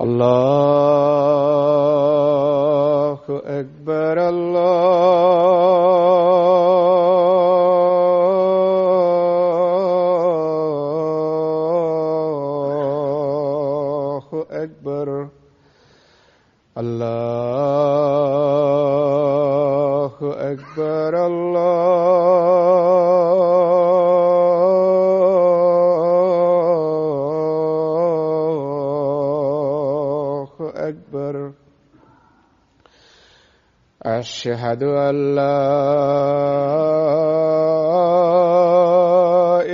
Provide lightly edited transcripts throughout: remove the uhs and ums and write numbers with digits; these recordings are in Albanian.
الله أكبر الله أكبر الله أكبر الله أكبر أشهد أن لا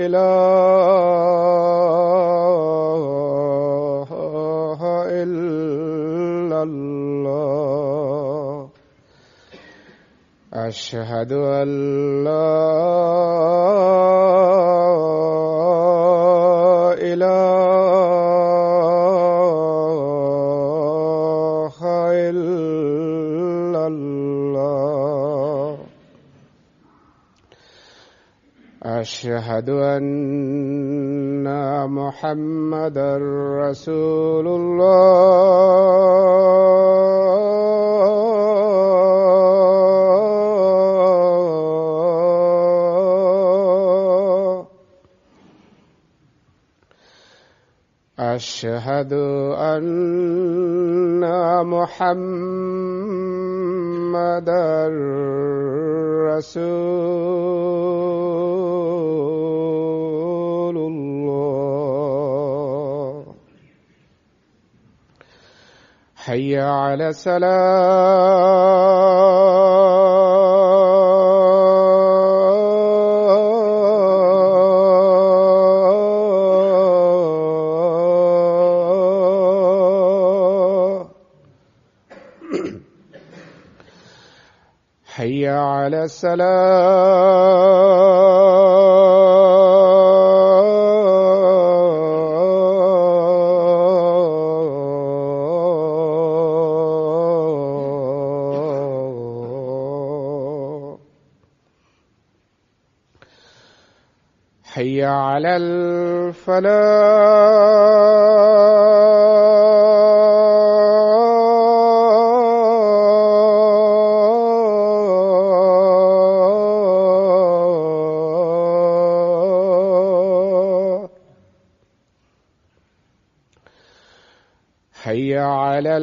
إله إلا الله أشهد أن لا إله إلا الله أشهد أن محمدا رسول الله أشهد أن محمدا رسول الله حي على الصلاة حي على الصلاة حي على الفلاح حي على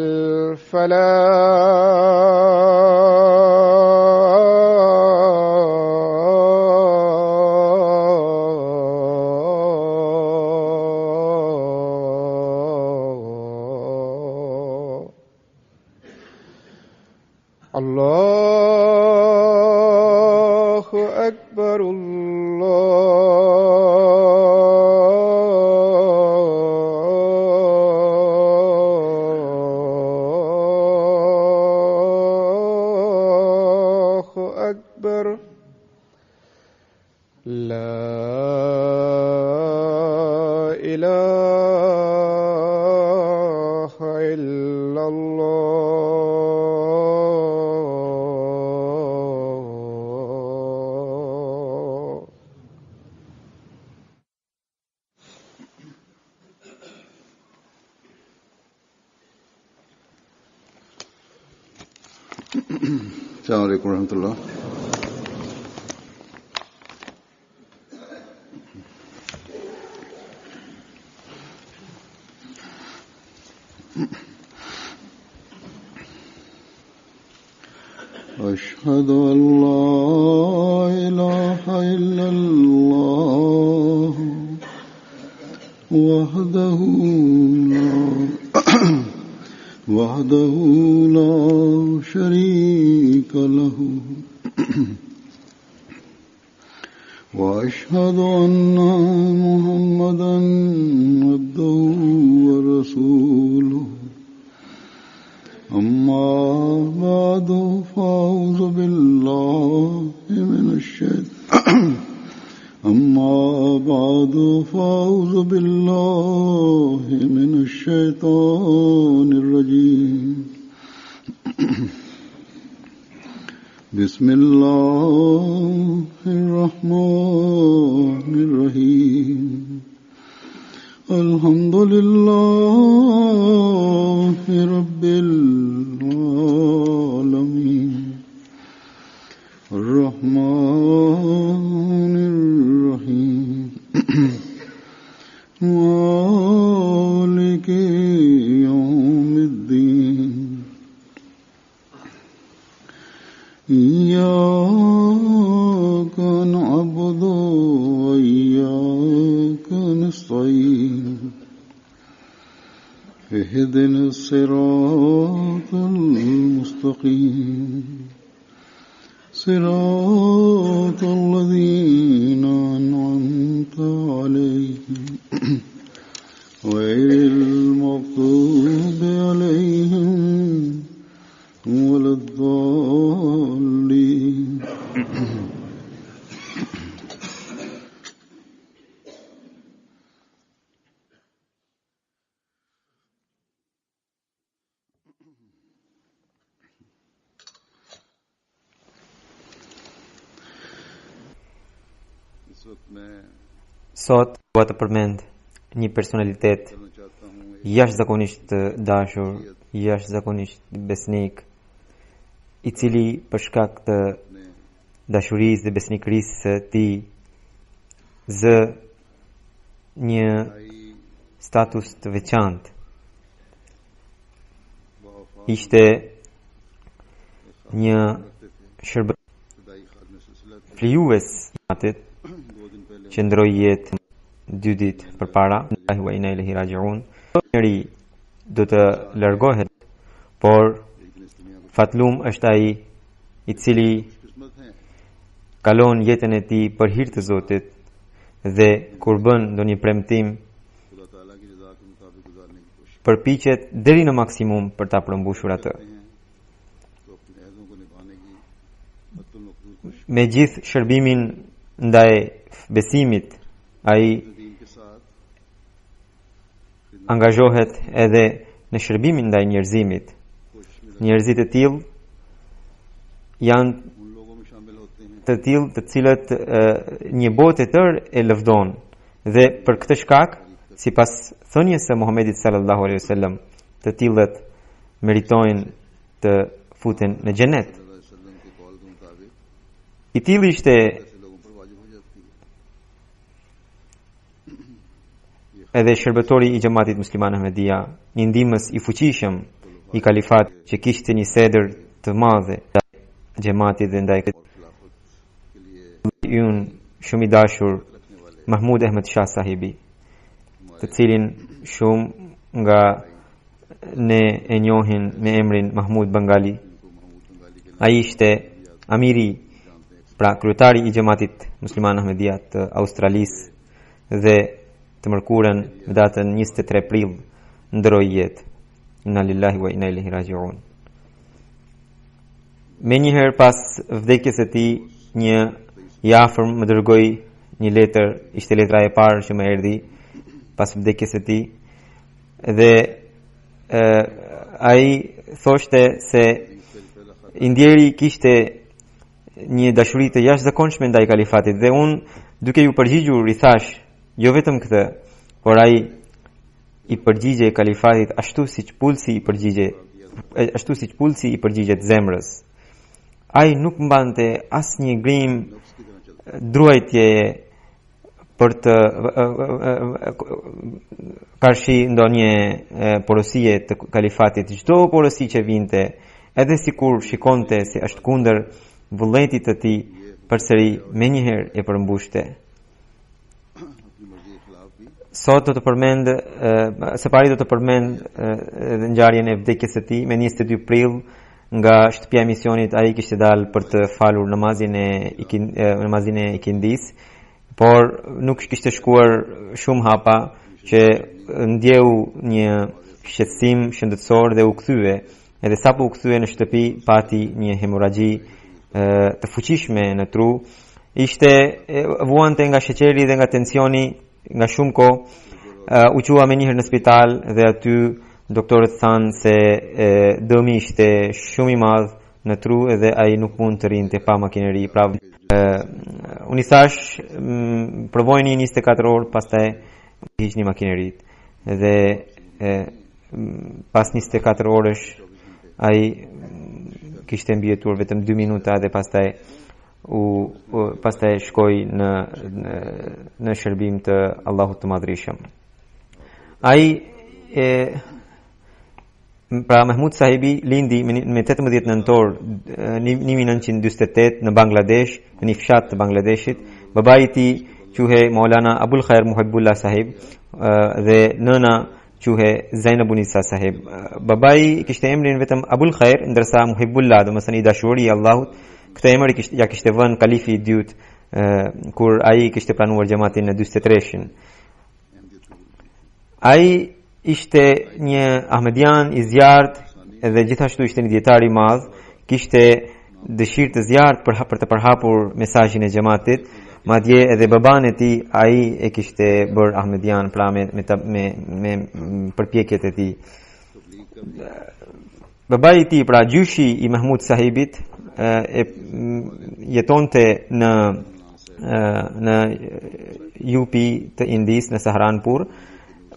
الفلاح الله أكبر الله أكبر لا إله إلا الله السلام عليكم ورحمة الله. أشهد أن لا إله إلا الله وحده لا شريك له وأشهد أن محمدا عبده ورسوله أما بعد فأعوذ بالله من الشيطان الرجيم. بسم الله الرحمن الرحيم. الحمد لله رب العالمين الرحمن الرحيم مالك يوم الدين إياك نعبد وإياك نستعين اهدنا الصراط المستقيم صراط الذين أنعمت عليهم غير المغضوب عليهم ولا الضالين Sot do të përmend një personalitet jashtëzakonisht dashur, jashtëzakonisht besnik, i cili për shkak të dashurisë dhe besnikërisë së tij zë një status të veçantë. Ishte një shërbëtor flijues atit që ndroi jetë 2 ditë përpara, Allahu wa inna ilaihi raji'un. Njëri do të largohet, por fatlum është ai i cili kalon jetën e tij për hir të Zotit dhe kur bën ndonjë premtim përpiqet deri në maksimum për ta përmbushur atë. Me gjithë shërbimin ndaj besimit, ai angazhohet edhe në shërbimin ndaj njerëzimit. Njerëzit e tillë janë të tillë të cilët një botë e tërë e lëvdon dhe për këtë shkak, sipas thënies së Muhamedit sallallahu alaihi wasallam, të tillët meritojnë të futen në xhenet. I tillë ishte edhe shërbëtori i xhamatit musliman Ahmedia, një ndihmës i fuqishëm i kalifat që kishte një sedër të madhe xhamatit dhe ndaj yun shumë i dashur Mahmud Ahmed Shah sahibi, të cilin shumë nga ne e njohin me emrin Mahmud Bengali. Ai ishte amiri, pra kryetari i xhamatit musliman Ahmedia të Australisë dhe të mërkurën në datën 23 prill ndroi jetë. Inna lillahi wa inna ilaihi raji'un. Me njëherë pas vdekjes së tij, një i afërm më dërgoi një letër, ishte letra e parë që më erdhi pas vdekjes së tij, dhe ai thoshte se i ndjeri kishte një dashuri të jashtëzakonshme ndaj kalifatit dhe unë duke ju përgjigjur i thash jo vetëm këtë, por ai i përgjigje kalifatit ashtu siç pulsi i përgjigjet zemrës. Ai nuk mbante asnjë grim druajtje për të karshi ndonjë porosie të kalifatit. Çdo porosi që vinte, edhe sikur shikonte se është kundër vullnetit të tij, përsëri menjëherë e përmbushte. Sot do të përmend, së pari do të përmend ngjarjen e vdekjes së tij me 22 prill nga shtëpia e misionit. Ai kishte dalë për të falur namazin e ikindis, por nuk kishte shkuar shumë hapa që ndjeu një shqetësim shëndetësor dhe u kthye. Edhe sapo u kthye në shtëpi pati një hemoragji të fuqishme në tru. Vuante nga sheqeri dhe nga tensioni nga shumë kohë. U qua me njëherë në spital dhe aty doktorët thanë se dëmi ishte shumë i madh në tru edhe ai nuk mund të rinte pa makineri. Unë i thash provojni 24 orë, pastaj hiqni makinerit dhe pas 24 orësh ai kishte mbijetuar vetëm 2 minuta dhe pastaj shkoi në shërbim të Allahut të Madhrishëm. Ai pra Mahmud Sahibi lindi me 18 nëntor 1948 në Bangladesh, në një fshat të Bangladeshit. Babai i tij quhej Maulana Abul Khair Muhibbullah Sahib dhe nëna quhej Zainab Unisa Sahib. Babai kishte emrin vetëm Abul Khair, ndërsa Muhibbullah, domethënë i dashuri i Allahut, këtë emër ja kishte vënë kalifi i dytë kur ai kishte pranuar xhamatin në 43-shin. Ai ishte një Ahmedian i zjarrt dhe gjithashtu ishte një dietar i madh, kishte dëshirë të zjarrt për të përhapur mesazhin e xhamatit, madje edhe baban e tij ai e kishte bërë Ahmedian pra me përpjekjet e tij. Babai i tij pra gjyshi i Mahmud Sahibit jetonte në UP të Indis në Saharanpur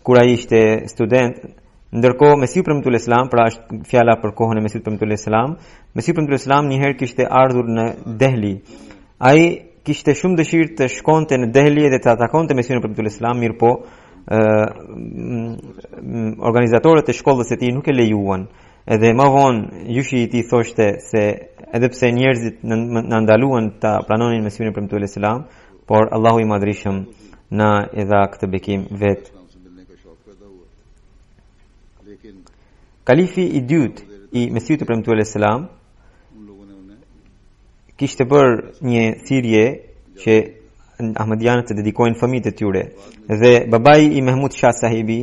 kur ai ishte student. Ndërkohë Mesiu Premtull Islam, pra është fjala për kohën e Mesiut Premtull Islam, Mesiu Premtull Islam një herë kishte ardhur në Delhi. Ai kishte shumë dëshirë të shkonte në Delhi dhe të atakonte Mesiun Premtull Islam, mirëpo organizatorët e shkollës e tij nuk e lejuan. Edhe më vonë gjyshi i tij thoshte se edhe pse njerëzit na ndaluan ta pranonin Mesiun Premtull Islam, por Allahu i Madhrishëm na e dha këtë bekim vet. Kalifi i dytë i Mesiut Premtull Islam kishte bërë një thirrje që Ahmedianët të dedikojnë fëmijët e tyre dhe babai i Mahmud Shah Sahibi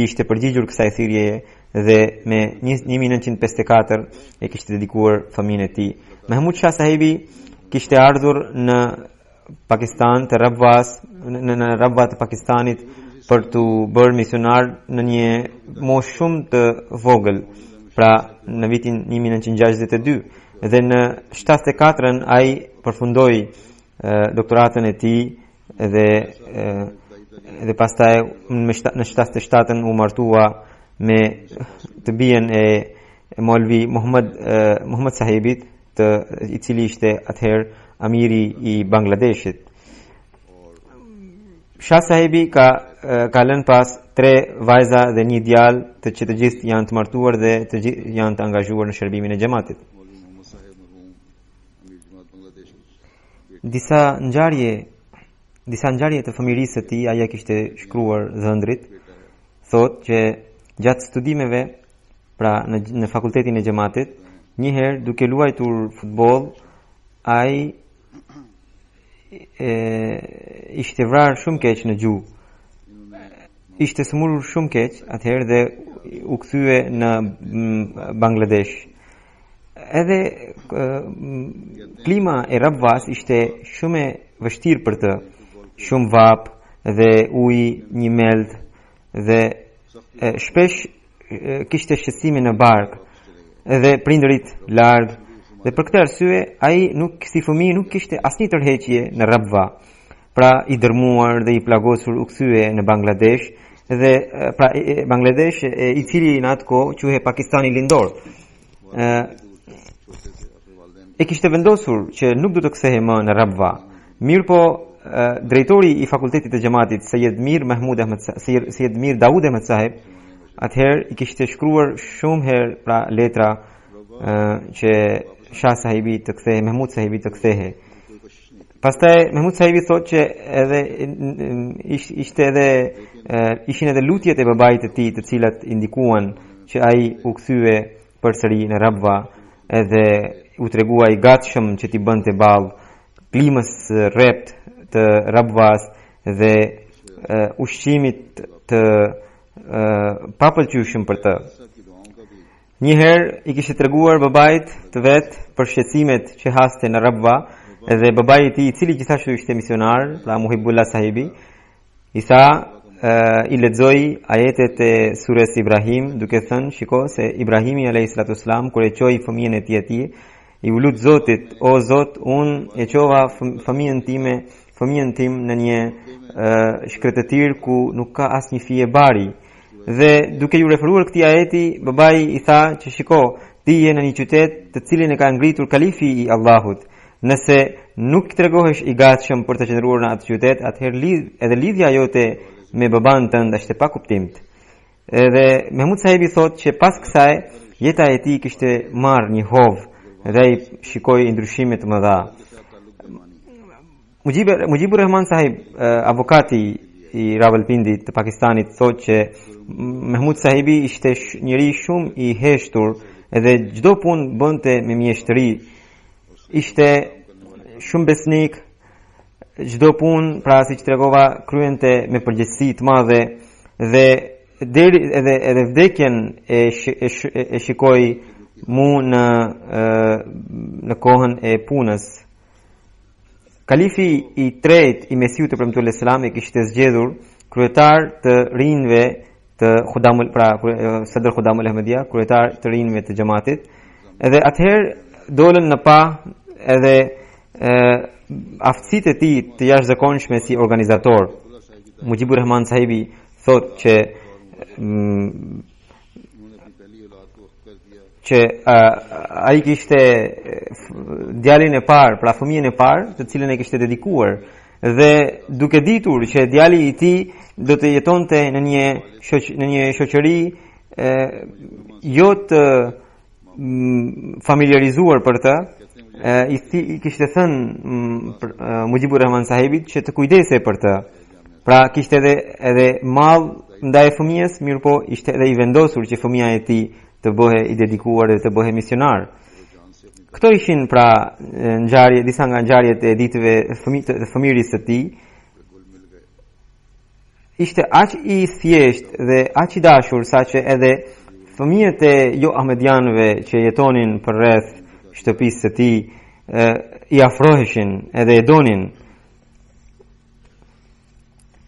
ishte përgjigjur kësaj thirrjeje dhe me 1954 e kishte dedikuar fëmijën e tij. Mahmud Shah Sahibi kishte ardhur në Pakistan të Rabwas, në Rabwa të Pakistanit për të bërë misionar në një moshë shumë të vogël, pra në vitin 1962, dhe në 74-ën ai përfundoi doktoratën e tij dhe pastaj në 77-ën u martua me të bijen e Maulvi Muhammad Sahibit, i cili ishte atëherë amiri i Bangladeshit. Shah Sahibi ka lënë pas 3 vajza dhe 1 djalë, që të gjithë janë të martuar dhe të gjithë janë të angazhuar në shërbimin e xhamatit. Disa ngjarje të fëmijërisë së tij ajo kishte shkruar dhëndrit, thotë që gjatë studimeve pra në fakultetin e xhamatit, një herë duke luajtur futboll, ai ishte vrarë shumë keq në gjuhë. Ishte smurur shumë keq atëherë dhe u kthye në Bangladesh. Edhe klima e Rabwas ishte shumë e vështirë për të, shumë vap dhe ujë një meld dhe shpesh kishte shqetësime në bark edhe prindërit larg. Dhe për këtë arsye ai si fëmijë nuk kishte asnjë tërheqje në Rabwa. Pra i dërmuar dhe i plagosur u kthye në Bangladesh dhe pra Bangladesh i cili në atë kohë quhej Pakistani lindor. E kishte vendosur që nuk do të kthehej më në Rabwa. Mirëpo drejtori i fakultetit të xhamatit Sayyid Mir Daud Ahmed Sahib atëherë i kishte shkruar shumë herë pra letra që Shah Sahibi të kthehej, Mahmud Sahibi të kthehej. Pastaj Mahmud Sahibi thotë që ishin edhe lutjet e babait të tij të cilat indikuan që ai u kthye përsëri në Rabwa edhe u tregua i gatshëm që t'i bënte ball klimës rrept të Rabwas dhe ushqimit të papëlqyeshëm për të. Një herë i kishte treguar babait të vet për shqetësimet që haste në Rabwa edhe babai i tij i cili gjithashtu ishte misionar, pra Muhibbullah Sahibi, i tha i lexoi ajetet e sures Ibrahim duke thënë, shiko se Ibrahimi alayhis salam kur e çoi fëmijën e tij atij, i u lut Zotit, o Zot, unë e çova fëmijën time, fëmijën tim në një shkretëtir ku nuk ka asnjë fije bari. Dhe duke ju referuar këtij ajeti, babai i tha që shiko, ti je në një qytet të cilin e ka ngritur kalifi i Allahut. Nëse nuk tregohesh i gatshëm për të qëndruar në atë qytet, atëherë edhe lidhja jote me baban tënd është e pakuptimt. Edhe Mahmud sahibi thotë që pas kësaj jeta e tij kishte marrë një hovë dhe ai shikoi ndryshime të mëdha. Mujibur Rahman sahib, avokati i Rawalpindi të Pakistanit, thotë që Mahmud sahibi ishte njëri shumë i heshtur edhe çdo punë bënte me mjeshtri. Ishte shumë besnik, çdo punë, pra siç tregova, kryente me përgjegjësi të madhe dhe deri edhe vdekjen e shikoi mu në kohën e punës. Kalifi i tretë i Mesiut të premtuar selam e kishte zgjedhur kryetar të rinjve të Khudamul, pra Sadr Khudamul Ahmadiyya, kryetar të rinjve të xhamatit. Edhe atëherë dolën në pa edhe aftësitë e tij të jashtëzakonshme si organizator. Mujibur Rahman sahibi thotë që ai kishte djalin e parë, pra fëmijën e parë, të cilën e kishte dedikuar, dhe duke ditur që djali i tij do të jetonte në një shoqëri jo të familiarizuar për të, i kishte thënë Mujibur Rahman sahibit që të kujdese për të. Pra kishte edhe mall ndaj fëmijës, mirë po ishte edhe i vendosur që fëmija e tij të bëhe i dedikuar dhe të bëhe misionar. Këto ishin pra disa nga ngjarjet e ditëve të fëmiris të tij. Ishte aq i thjesht dhe aq i dashur saqë edhe fëmijët e jo ahmedianëve që jetonin përreth shtëpisë së tij i afroheshin edhe e donin.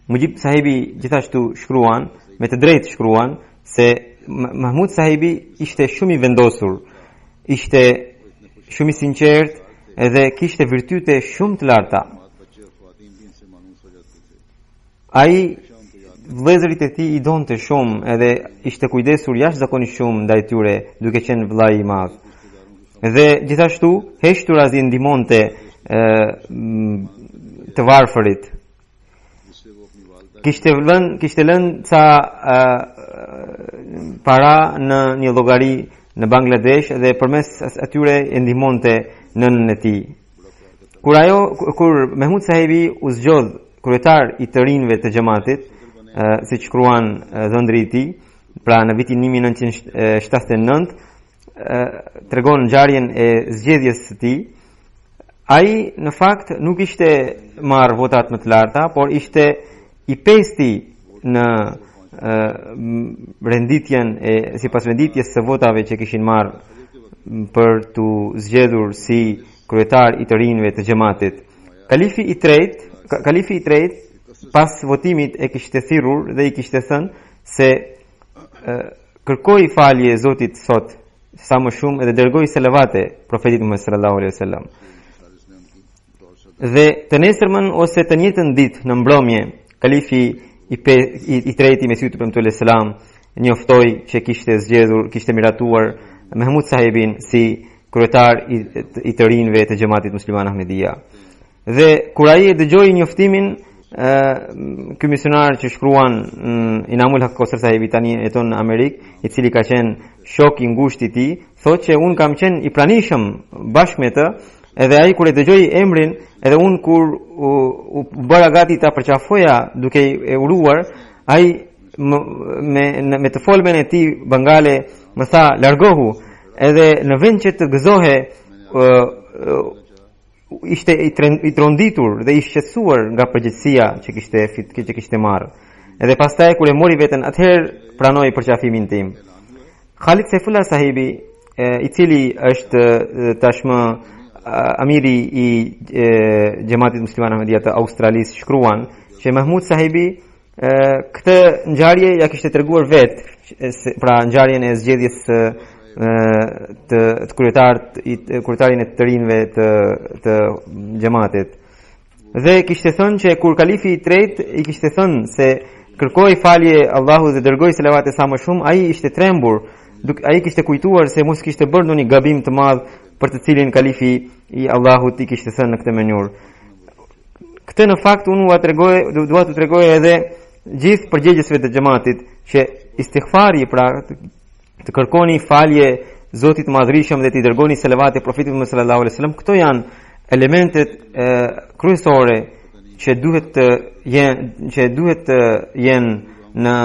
Mujib sahibi gjithashtu shkruan, me të drejtë shkruan, se Mahmud sahibi ishte shumë i vendosur, ishte shumë i sinqert edhe kishte virtyte shumë të larta. Ai vëllezërit e tij i donte shumë edhe ishte kujdesur jashtëzakonisht shumë ndaj tyre, duke qenë vëllai i madh. Dhe gjithashtu heshturazi ndihmonte të varfërit. Kishte lënë ca para në një llogari në Bangladesh dhe përmes atyre e ndihmonte nënën e tij. Kur Mahmud sahibi u zgjodh kryetar i të rinjve të xhamatit, siç shkruan dhëndri i tij, pra në vitin 1979, tregon ngjarjen e zgjedhjes së tij. Ai në fakt nuk ishte marrë votat më të larta, por ishte i pesti në renditjen sipas renditjes së votave që kishin marrë për të zgjedhur si kryetar i të rinjve të xhamatit. Kalifi i tretë pas votimit e kishte thirrur dhe i kishte thënë se kërkoi falje Zotit sot sa më shumë edhe dërgoi selavate profetit Muhammed sallallahu alaihi wasallam. Dhe të nesërmën ose të njëjtën ditë në mbrëmje, kalifi i treti Mesiut të premtuar selam njoftoi që kishte miratuar Mahmud sahibin si kryetar i të rinjve të xhamatit musliman Ahmadiyya. Dhe kur ai e dëgjoi njoftimin, ky misionar që shkruan Inamul Haq Kausar sahibi, tani jeton në Amerikë, i cili ka qenë shok i ngushtë i tij, thotë që un kam qenë i pranishëm bashkë me të, edhe ai kur e dëgjoi emrin, edhe un kur u bëra gati ta përqafoja duke e uruar, ai me të folmen e tij bangale më tha largohu, edhe në vend që të gëzohe ishte i tronditur dhe i shqetësuar nga përgjegjësia që kishte marrë. Edhe pastaj kur e mori veten, atëherë pranoi përqafimin tim. Khalid Saifullah sahibi, i cili është tashmë amiri i xhamatit musliman Ahmadiyya të Australisë, shkruan që Mahmud sahibi këtë ngjarje ja kishte treguar vetë, pra ngjarjen e zgjedhjes të kryetarin e të rinjve të xhamatit. Dhe kishte thënë që kur kalifi I tretë I kishte thënë se kërkoi falje Allahut dhe dërgoi selavate sa më shumë, ai ishte trembur, ai kishte kujtuar se mos kishte bërë ndonjë gabim të madh për të cilin kalifi I Allahut I kishte thënë në këtë mënyrë. Këtë në fakt unë dua t'u tregoj edhe gjithë përgjegjësve të xhamatit që istighfari, pra të kërkoni falje Zotit Madhërisëm dhe t'i dërgoni selavate Profetit Muhammed sallallahu alaihi wasallam, këto janë elementet kryesore që duhet të jenë në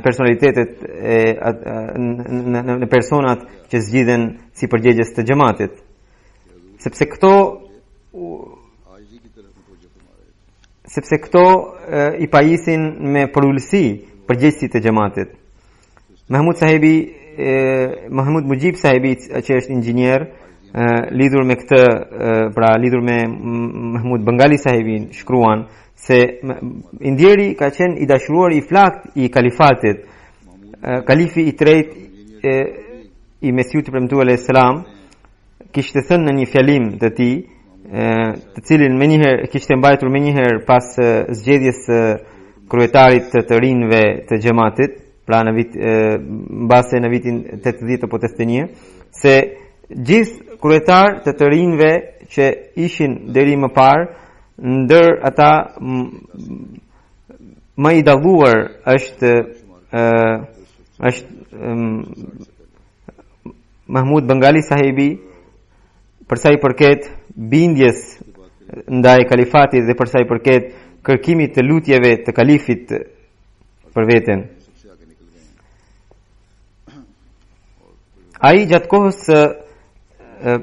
personalitetet në personat që zgjidhen si përgjegjës të xhamatit, sepse këto I pajisin me përullësi përgjegjësit të xhamatit. Mahmud Mujib sahibi që është inxhinier, lidhur me këtë, pra lidhur me Mahmud Bengali sahibin, shkruan se Indjeri ka qenë I dashuruar I flakt I kalifatit. Kalifi I tretë I Mesiut I premtuar alayhis salam kishte thënë në një fjalim të tij, të cilin menjëherë kishte mbajtur menjëherë pas zgjedhjes së kryetarit të rinjve të xhamatit, pra në vit mbase në vitin 80 apo 81, se gjithë kryetar të rinjve që ishin deri më parë, ndër ata më I dalluar është Mahmud Bengali sahibi, për sa I përket bindjes ndaj kalifatit dhe për sa I përket kërkimit të lutjeve të kalifit për veten. Ai gjatë kohës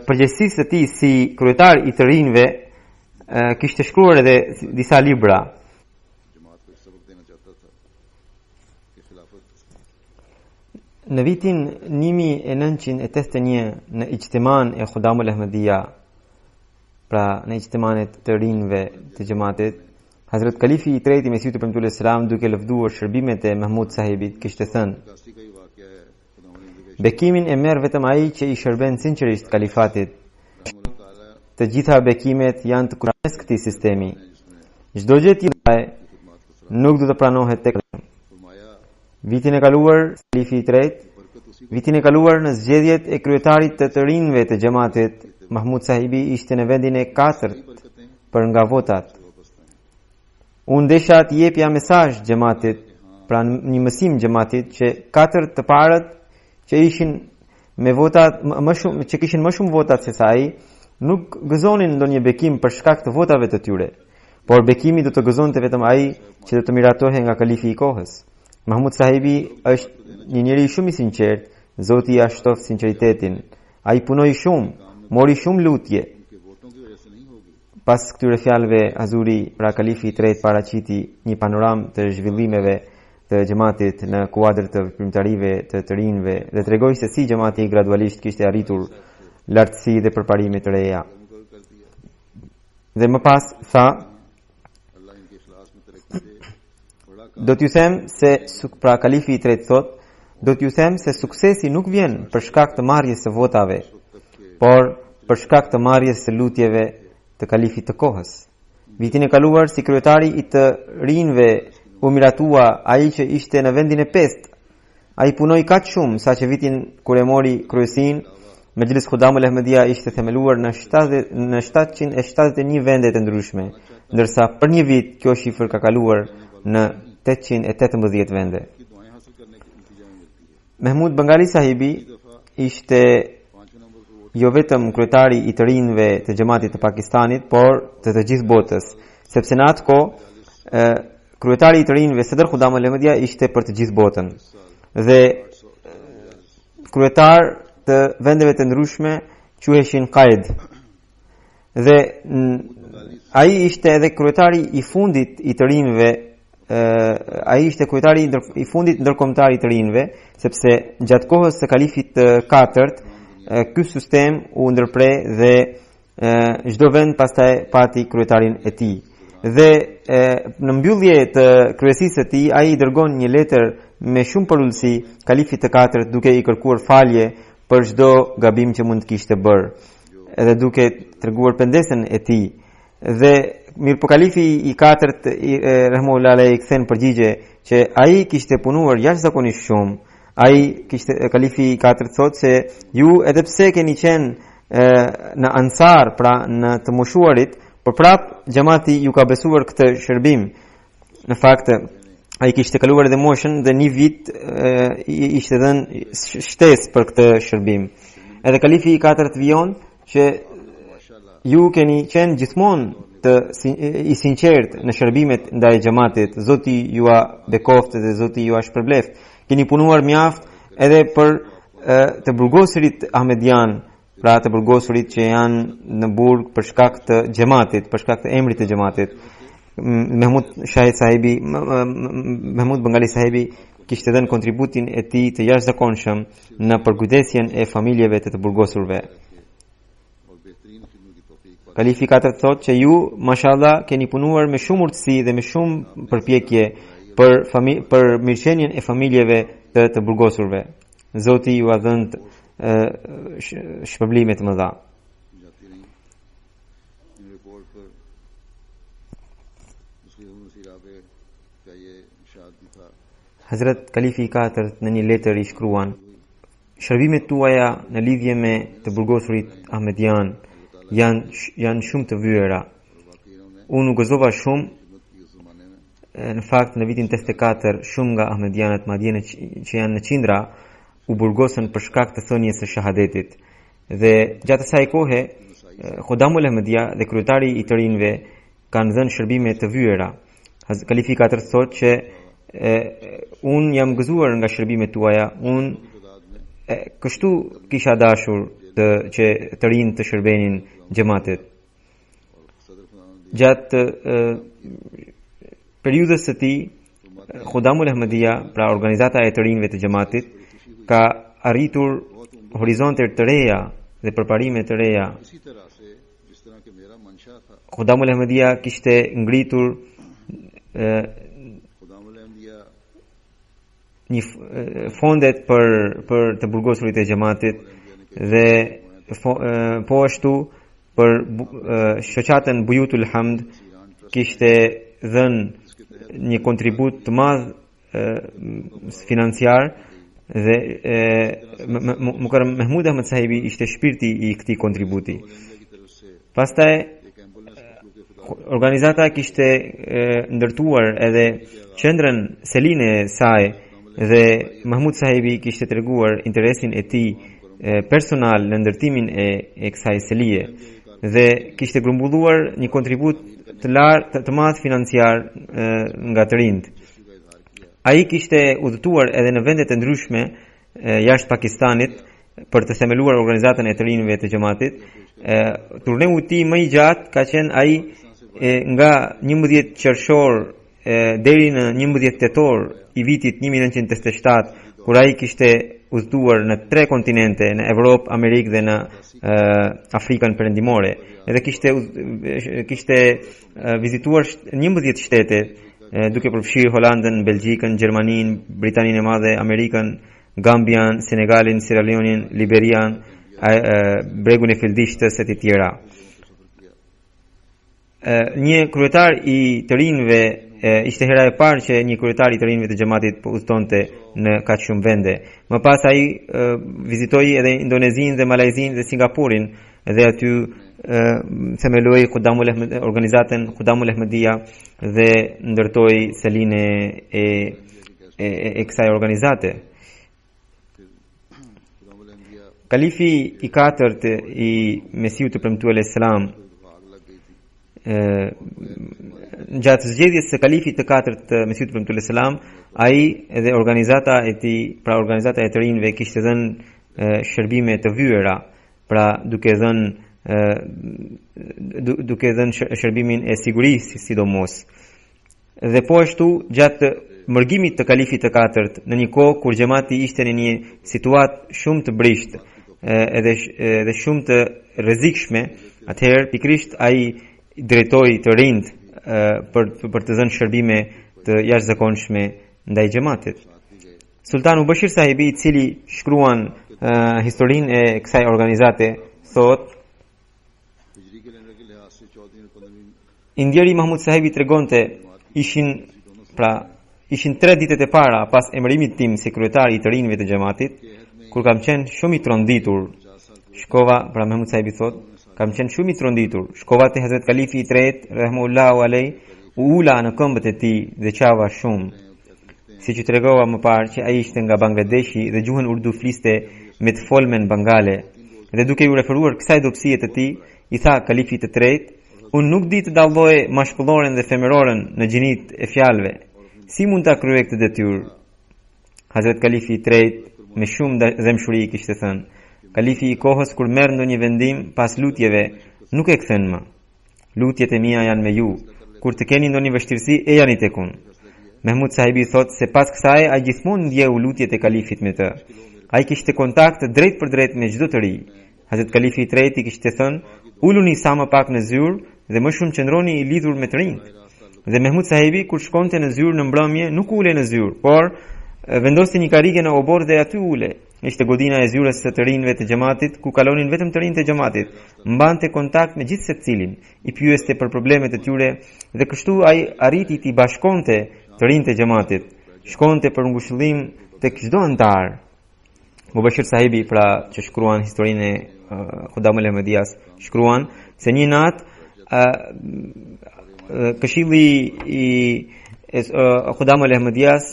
përgjegjësisë së tij si kryetar I të rinjve kishte shkruar edhe disa libra. Në vitin 1981 në ijtiman e Khudamul Ahmadiyya, pra në ijtimanet të rinjve të xhamatit, Hazrat Kalifi I tretë I Mesiut I premtuar alayhis salam, duke lëvduar shërbimet e Mahmud sahibit, kishte thënë: bekimin e merr vetëm ai që I shërben sinqerisht kalifatit. Të gjitha bekimet janë të kurrës këtij sistemi. Çdo gjë tjetër nuk do të pranohet tek. Vitin e kaluar Kalifi I tretë, vitin e kaluar në zgjedhjet e kryetarit të rinjve të xhamatit, Mahmud sahibi ishte në vendin e 4 për nga votat. Unë desha të jepja mesazh xhamatit, pra një mësim xhamatit, që 4 të parët që ishin me votat më shumë, që kishin më shumë votat se sa ai, nuk gëzonin ndonjë bekim për shkak të votave të tyre, por bekimi do të gëzonte vetëm ai që do të miratohej nga kalifi I kohës. Mahmud sahibi është një njeri shumë I sinqert, Zoti ia shtoft sinqeritetin. Ai punoi shumë, mori shumë lutje. Pas këtyre fjalëve, Hazuri, pra kalifi I tretë, paraqiti një panoram të zhvillimeve të xhamatit në kuadër të veprimtarive të rinjve dhe tregoi se si xhamati gradualisht kishte arritur lartësi dhe përparime të reja. Dhe më pas tha: do t'ju them se pra kalifi I tretë thot, do t'ju them se suksesi nuk vjen për shkak të marrjes së votave, por për shkak të marrjes së lutjeve të kalifit të kohës. Vitin e kaluar si kryetari I të rinjve u miratua ai që ishte në vendin e 5. Ai punoi kaq shumë sa që vitin kur e mori kryesin, Mejlis Khudamul Ahmadiyya ishte themeluar në 771 vende të ndryshme, ndërsa për një vit kjo shifër ka kaluar në 818 vende. Mahmud Bengali sahibi ishte jo vetëm kryetari I të rinjve të xhamatit të Pakistanit, por të gjithë botës, sepse në atë kohë kryetari I të rinjve Sadr Khudamul Ahmadiyya ishte për të gjithë botën. Dhe kryetar të vendeve të ndryshme quheshin qaid. Dhe ai ishte edhe kryetari I fundit I të rinjve, ai ishte kryetari I fundit ndërkombëtar I të rinjve, sepse gjatë kohës së kalifit të 4-të ky sistem u ndërpre dhe çdo vend pastaj pati kryetarin e tij. Dhe në mbyllje të kryesisë së tij ai I dërgon një letër me shumë përullësi kalifit të 4-të, duke I kërkuar falje për çdo gabim që mund të kishte bërë, edhe duke treguar pendesën e tij. Dhe mirë po kalifi i katërt rahimahullahu alayhi kthen përgjigje që ai kishte punuar jashtëzakonisht shumë. Ai kishte kalifi i katërt thotë se ju edhe pse keni qenë në ansar, pra në të moshuarit, por prap xhamati ju ka besuar këtë shërbim. Në fakt ai kishte kaluar edhe moshën dhe një vit ishte dhënë shtesë për këtë shërbim. Edhe kalifi i katërt vijon që ju keni qenë gjithmonë i sinqert në shërbimet ndaj xhamatit. Zoti ju a bekoft dhe Zoti ju a shpërbleft. Keni punuar mjaft edhe për të burgosurit ahmedian, pra të burgosurit që janë në burg për shkak të xhamatit, për shkak të emrit të xhamatit. Mahmud Bengali sahibi kishte dhënë kontributin e tij të jashtëzakonshëm në përkujdesjen e familjeve të burgosurve. Kalifi katërt thotë që ju, mashallah, keni punuar me shumë urtësi dhe me shumë përpjekje për mirëqenien e familjeve të burgosurve. Zoti ju a dhënë shpërblime të mëdha. Hazrat Kalifi i katërt në një letër i shkruan: shërbimet tuaja në lidhje me të burgosurit ahmedian janë shumë të vyera. Unë u gëzova shumë. Në fakt në vitin 84 shumë nga ahmedianët madjene që janë në qindra u burgosën për shkak të thënies së shahadetit. Dhe gjatë asaj kohe Khodamul Ahmedia dhe kryetari i të rinjve kanë dhënë shërbime të vyera. Kalifi i katërt thotë që unë jam gëzuar nga shërbimet tuaja. Unë kështu kisha dashur që të rinë të shërbenin xhamatit. Gjatë periudhës së tij, Khodamul Ahmedia, pra organizata e të rinjve të xhamatit, ka arritur horizonte të reja dhe përparime të reja. Khodamul Ahmedia kishte ngritur një fondet për të burgosurit e xhamatit dhe po ashtu për shoqatën Buyutul Hamd kishte dhënë një kontribut të madh financiar dhe Mukarram Mahmud Ahmad sahibi ishte shpirti i këtij kontributi. Pastaj organizata kishte ndërtuar edhe qendrën seline e saj dhe Mahmud sahibi kishte treguar interesin e tij personal në ndërtimin e kësaj selie dhe kishte grumbulluar një kontribut të madh financiar nga të rinjt. Ai kishte udhëtuar edhe në vende të ndryshme jashtë Pakistanit për të themeluar organizatën e të rinjve të xhamatit. Turneu i tij më i gjatë ka qenë ai nga 11 qershor deri në 11 tetor i vitit 1987, kur ai kishte udhëtuar në 3 kontinente, në Evropë, Amerikë dhe në Afrikën Perëndimore. Edhe kishte vizituar 11 shtete, duke përfshirë Holandën, Belgjikën, Gjermaninë, Britaninë e Madhe, Amerikën, Gambian, Senegalin, Sierra Leonein, Liberian, bregun e Fildishtës e të tjera. Një kryetar i të rinjve ishte hera e parë që një kryetar i të rinjve të xhamatit po udhëtonte në kaq shumë vende. Më pas ai vizitoi edhe Indonezinë dhe Malajzinë dhe Singapurin dhe aty themeloi organizatën Khodamul Ahmedia dhe ndërtoi selinë e kësaj organizate. Kalifi i katërt i Mesiut të Premtuar alayhis salam gjatë zgjedhjes së kalifit të katërt të Mesiut të Premtuar alayhis salam, ai dhe organizata e tij, pra organizata e të rinjve, kishte dhënë shërbime të vyera, pra duke dhënë shërbimin e sigurisë sidomos. Dhe po ashtu gjatë mërgimit të kalifit të katërt, në një kohë kur xhamati ishte në një situatë shumë të brisht edhe shumë të rrezikshme, atëherë pikërisht ai drejtoi të rinjt për të dhënë shërbime të jashtëzakonshme ndaj xhamatit. Sultan Mubashir sahibi, i cili shkruan historinë e kësaj organizate, thotë Indjeri Mahmud Sahibi tregonte ishin 3 ditët e para pas emërimit tim si kryetari I të rinjve të xhamatit, kur kam qenë shumë I tronditur. Shkova, pra Mahmud Sahibi thot, kam qenë shumë I tronditur. Shkova te Hazrat Kalifi I tretë, rahimahullahu alej, u ula në këmbët e tij dhe qava shumë. Siç u tregova më parë që ai ishte nga Bangladeshi dhe gjuhën urdu fliste me të folmen bangale. Dhe duke ju referuar kësaj dobësie të tij, I tha Kalifit të tretë, unë nuk di të dalloj mashkulloren dhe femëroren në gjinit e fjalëve. Si mund ta kryej këtë detyrë? Hazrat Kalifi I tretë me shumë zemshuri kishte thënë, Kalifi I kohës kur merr ndonjë vendim pas lutjeve, nuk e kthen më. Lutjet e mia janë me ju. Kur të keni ndonjë vështirësi, e jani tek unë. Mahmud Sahibi thot se pas kësaj ai gjithmonë ndjeu lutjet e Kalifit me të. Ai kishte kontakt drejt për drejt me çdo të ri. Hazrat Kalifi I tretë kishte thënë, uluni sa më pak në zyrë dhe më shumë qëndroni I lidhur me të rinjt. Dhe Mahmud Sahibi kur shkonte në zyrë në mbrëmje nuk ule në zyrë, por vendoste një karige në obor dhe aty ule. Ishte godina e zyrës së të rinjve të xhamatit, ku kalonin vetëm të rinjt e xhamatit. Mbante kontakt me gjithë secilin, I pyeste për problemet e tyre dhe kështu ai arriti t'i bashkonte të rinjt e xhamatit. Shkonte për ngushëllim tek çdo antar. Mubashir Sahibi, pra që shkruan historinë e Khudamul Ahmadias, shkruan se një natë këshilli I Khudamul Ahmadias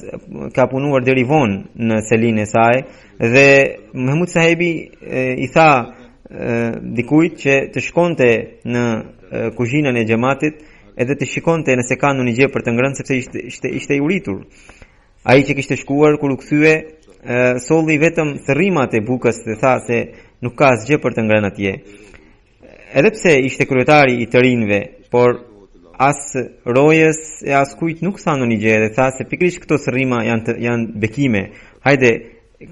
ka punuar deri vonë në selinë e saj dhe Mahmud Sahibi I tha dikujt që të shkonte në kuzhinën e xhamatit edhe të shikonte nëse ka ndonjë gjë për të ngrënë sepse ishte I uritur. Ai që kishte shkuar kur u kthye solli vetëm thërrimat e bukës dhe tha se nuk ka asgjë për të ngrënë atje. Edhe pse ishte kryetari I të rinjve, por as rojës e as kujt nuk tha ndonjë gjë dhe tha se pikërisht këto thërrima janë bekime. Hajde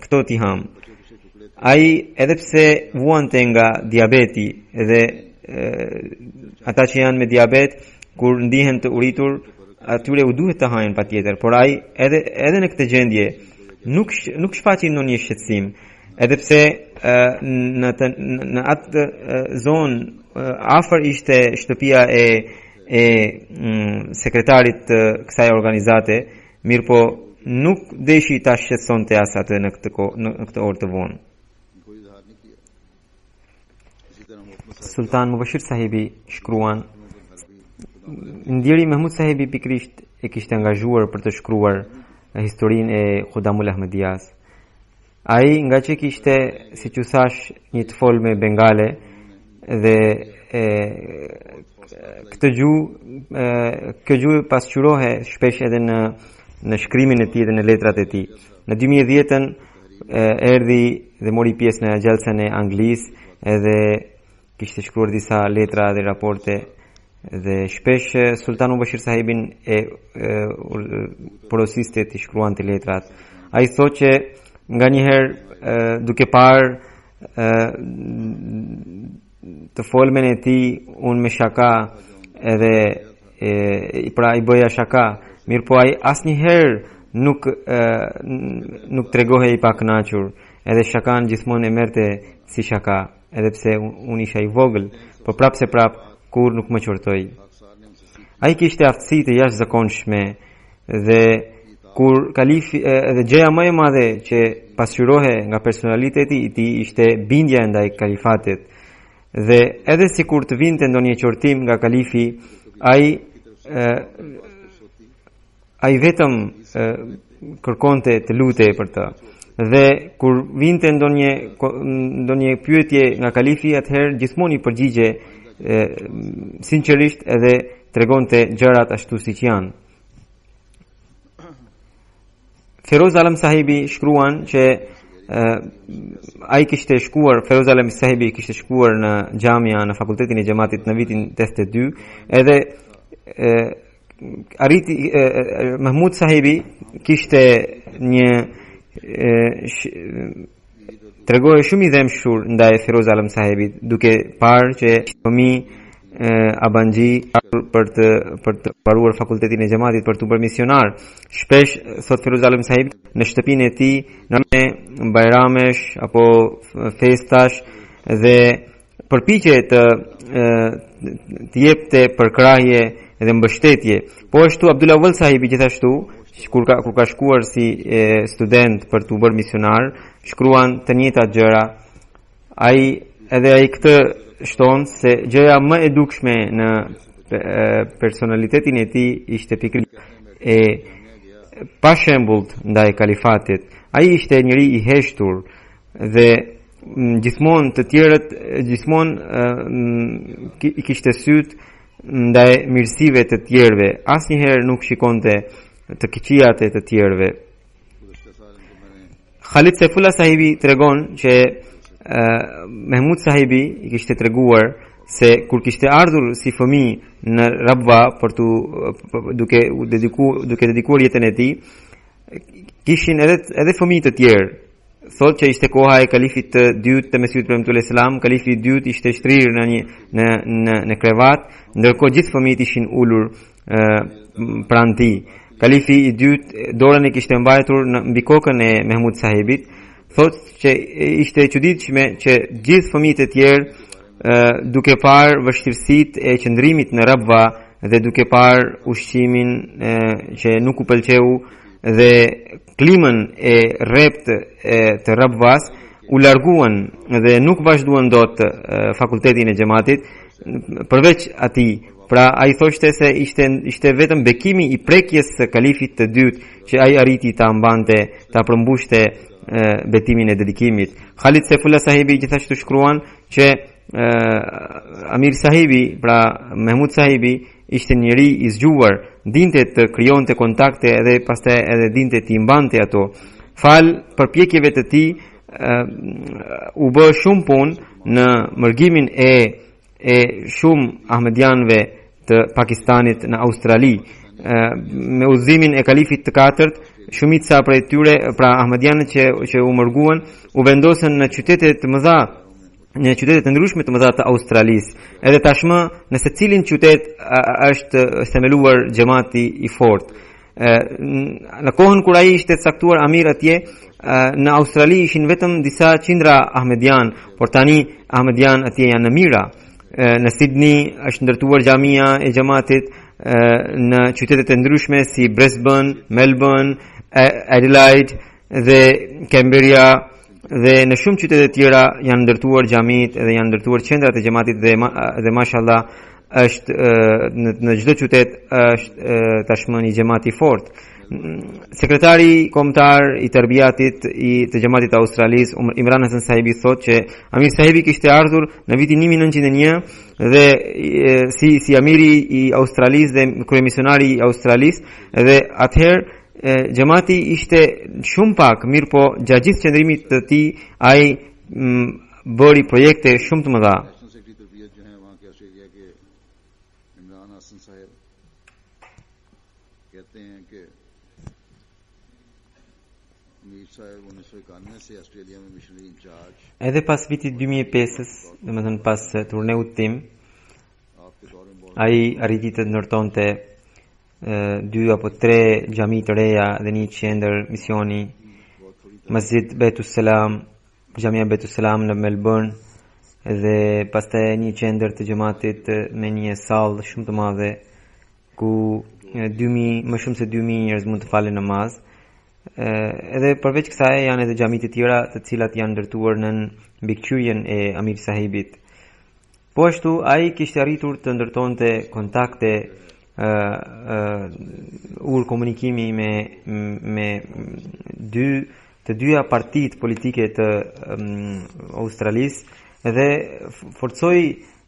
këto ti ham. Ai edhe pse vuante nga diabeti dhe ata që janë me diabet kur ndihen të uritur atyre u duhet të hajnë patjetër, por ai edhe në këtë gjendje nuk shfaqi ndonjë shqetësim, edhe pse në atë zonë afër ishte shtëpia e sekretarit të kësaj organizate, mirëpo nuk deshi ta shqetësonte as atë në këtë orë të vonë. Sultan Mubashir Sahibi shkruan, ndjeri Mahmud Sahibi pikrisht e kishte angazhuar për të shkruar historinë e Khudamul Ahmadias. Ai nga që kishte, siç u thash, një të folme bengale dhe këtë gjuhë pasqyrohe shpesh edhe në shkrimin e tij dhe në letrat e tij. Në 2010-ën erdhi dhe mori pjesë në gjelsen e Anglisë edhe kishte shkruar disa letra dhe raporte dhe shpesh Sultan Mubashir Sahibin porosiste të shkruante letrat. Ai thotë që nganjëherë duke parë të folmen e tij unë me shaka edhe pra I bëja shaka, mirëpo ai asnjëherë nuk tregohej I pakënaqur, edhe shakan gjithmonë e merrte si shaka, edhe pse unë isha I vogël, por prapse kur nuk më qortoi. Ai kishte aftësi të jashtëzakonshme dhe kur Kalifi dhe gjëja më e madhe që pasqyrohej nga personaliteti I tij ishte bindja ndaj kalifatit. Dhe edhe sikur të vinte ndonjë qortim nga Kalifi, ai vetëm kërkonte të lutej për të. Dhe kur vinte ndonjë pyetje nga Kalifi, atëherë gjithmonë I përgjigje sinqerisht edhe tregonte gjërat ashtu siç janë. Feroz Alam Sahibi shkruan që ai kishte shkuar, Feroz Alam Sahibi kishte shkuar në xhamia në fakultetin e xhamatit në vitin 82, edhe arriti Mahmud Sahibi kishte një tregohej shumë I dëmshur ndaj Feroz Alam Sahibit, duke parë që fëmijë Abanji për të paruar fakultetin e xhamatit për të bërë misionar. Shpesh thot Feroz Alam Sahib në shtëpinë e tij në bajramesh apo festash dhe përpiqe të jepte përkrahje dhe mbështetje. Po ashtu Abdullah Awwal sahibi gjithashtu kur ka shkuar si student për të bërë misionar, shkruan të njëjtat gjëra. Ai këtë shton se gjëja më e dukshme në personalitetin e tij ishte pikërisht e pa shembullt ndaj kalifatit. Ai ishte njëri i heshtur dhe gjithmonë të tjerët i kishte syt ndaj mirësive të tjerëve. Asnjëherë nuk shikonte të këqijat e të tjerëve. Khalid Saifullah sahibi tregon që Mahmud sahibi i kishte treguar se kur kishte ardhur si fëmijë në Rabwa duke dedikuar jetën e tij, kishin edhe fëmijë të tjerë. Thot që ishte koha e kalifit të dytë të Mesihut premtuar selam, kalifi i dytë ishte shtrirë në krevat, ndërkohë gjithë fëmijët ishin ulur pranë tij. Kalifi i dytë dorën e kishte mbajtur mbi kokën e Mahmud sahibit. Thot që ishte e çuditshme që gjithë fëmijët e tjerë duke parë vështirësitë e qëndrimit në Rabwa dhe duke parë ushqimin që nuk u pëlqeu dhe klimën e rrept të Rabwas, u larguan dhe nuk vazhduan dot fakultetin e xhamatit përveç atij. Pra ai thoshte se ishte vetëm bekimi i prekjes së kalifit të dytë që ai arriti ta mbante, ta përmbushte betimin e dedikimit. Khalid Saifullah sahibi gjithashtu shkruan që Amir sahibi, pra Mahmud sahibi, ishte njëri i zgjuar, dinte të krijonte kontakte dhe pastaj edhe dinte të mbante ato. Fal përpjekjeve të tij u bë shumë punë në mërgimin e shumë ahmedianëve të Pakistanit në Australi. Me udhëzimin e kalifit të katërt, shumica prej tyre, pra ahmedianët që u mërguan, u vendosën në qytete të mëdha, në qytete të ndryshme të mëdha të Australisë. Edhe tashmë në secilin qytet është themeluar xhamati i fortë. Në kohën kur ai ishte caktuar amir atje, në Australi ishin vetëm disa qindra ahmedian, por tani ahmedian atje janë në mijëra. Në Sydney është ndërtuar xhamia e xhamatit, në qytete të ndryshme si Brisbane, Melbourne, Adelaide dhe Canberra dhe në shumë qytete tjera janë ndërtuar xhamit dhe janë ndërtuar qendrat e xhamatit dhe mashallah është në çdo qytet është tashmë një xhamat i fortë. Sekretari kombëtar i tërbiatit të xhamatit të Australisë, Imran Hasan sahibi, thotë që Amir sahibi kishte ardhur në vitin 1901 dhe si amiri i Australisë dhe kryemisionari i Australisë, dhe atëherë xhamati ishte shumë pak, mirë po gjatë gjithë qëndrimit të tij ai bëri projekte shumë të mëdha. Edhe pas vitit 2005-s, domethënë pas turneut tim, ai arriti të ndërtonte 2 apo 3 xhami të reja dhe një qendër misioni, Masjid Baitus Salam, xhamia Baitus Salam në Melbourne, dhe pastaj një qendër të xhamatit me një sallë shumë të madhe ku më shumë se 2000 njerëz mund të falen namaz. Edhe përveç kësaj janë edhe xhamit të tjera të cilat janë ndërtuar në mbikëqyrjen e Amir sahibit. Po ashtu ai kishte arritur të ndërtonte kontakte, komunikimi me të dyja partitë politike të Australisë dhe forcoi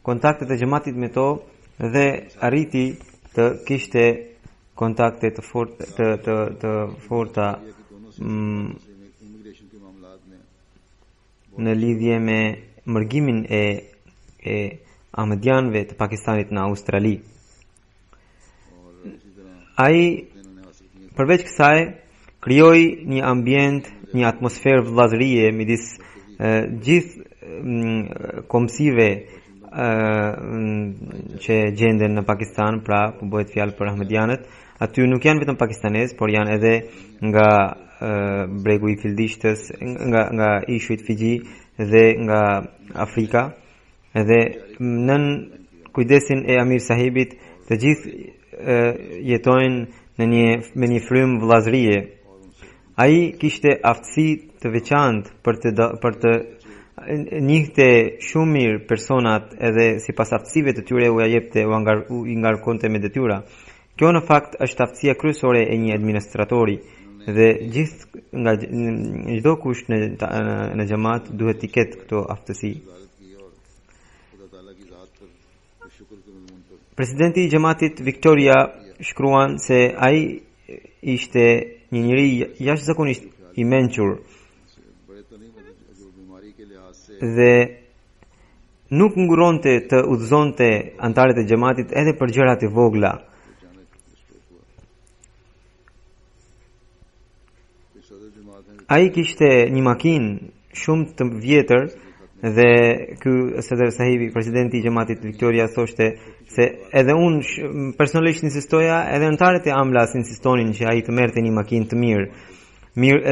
kontaktet e xhamatit me to dhe arriti të kishte kontakte të forta në lidhje me mërgimin e ahmedianëve të Pakistanit në Australi. Ai përveç kësaj krijoi një ambient, një atmosferë vëllazërie midis gjithë komsive që gjenden në Pakistan, pra po bëhet fjalë për ahmedianët. Aty nuk janë vetëm pakistanez, por janë edhe nga bregu i Fildishtës, nga ishujt Fiji dhe nga Afrika. edhe nën kujdesin e Amir Sahibit të gjithë jetojnë me një frymë vëllazërie. Ai kishte aftësi të veçantë për të njihte shumë mirë personat edhe sipas aftësive të tyre u jepte i ngarkonte me detyra. Kjo në fakt është aftësia kryesore e një administratori dhe çdo kush në xhamat duhet të ketë këto aftësi. Presidenti i xhamatit Victoria shkruan se ai ishte një njeri jashtëzakonisht i mençur dhe nuk nguronte të udhëzonte anëtarët e xhamatit edhe për gjërat e vogla. Ai kishte një makinë shumë të vjetër dhe ky Sadr Sahibi, presidenti i xhamatit Victoria, thoshte se edhe unë personalisht insistoja, edhe anëtarët e Amlas insistonin që ai të merrte një makinë të mirë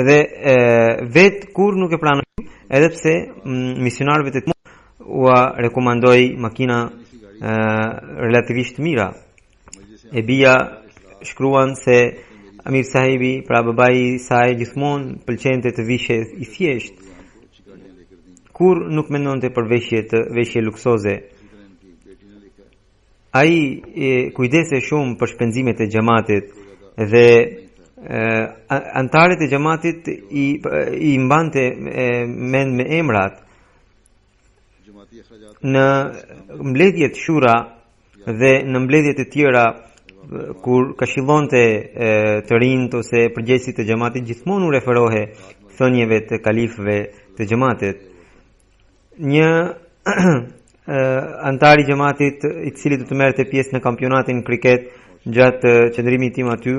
edhe vetë kur nuk e pranoi, edhe pse misionarëve të u rekomandoi makina relativisht mira. E bia shkruan se Amir Sahibi, pra babai i saj, gjithmonë pëlqente të vishte i thjesht, kur nuk mendonte për veshje luksoze. Ai kujdese shumë për shpenzimet e xhamatit dhe antarët e xhamatit i mbante mend me emrat. Në mbledhjet shura dhe në mbledhjet e tjera kur këshillonte të rinjt ose përgjegjësit të xhamatit, gjithmonë u referohe thënieve të kalifëve të xhamatit. Një antar i xhamatit i cili do të merrte pjesë në kampionatin kriket gjatë qëndrimit tim aty,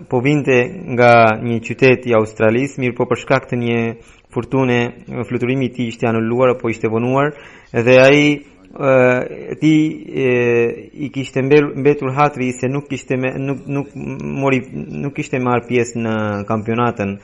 po vinte nga një qytet i Australisë, mirë po për shkak të një fortune fluturimi i tij ishte anuluar apo ishte vonuar dhe ai i kishte mbetur hatri se nuk kishte marrë pjesë në kampionatën.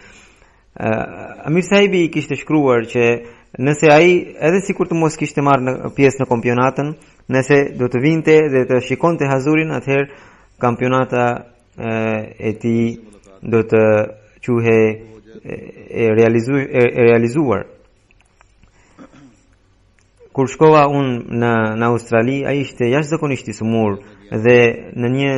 Amir Sahibi i kishte shkruar që nëse ai edhe sikur të mos kishte marrë pjesë në kampionatën, nëse do të vinte dhe të shikonte Hazurin, atëherë kampionata e tij do të quhej e realizuar. Kur shkova unë në Australi, ai ishte jashtëzakonisht i sëmur dhe në një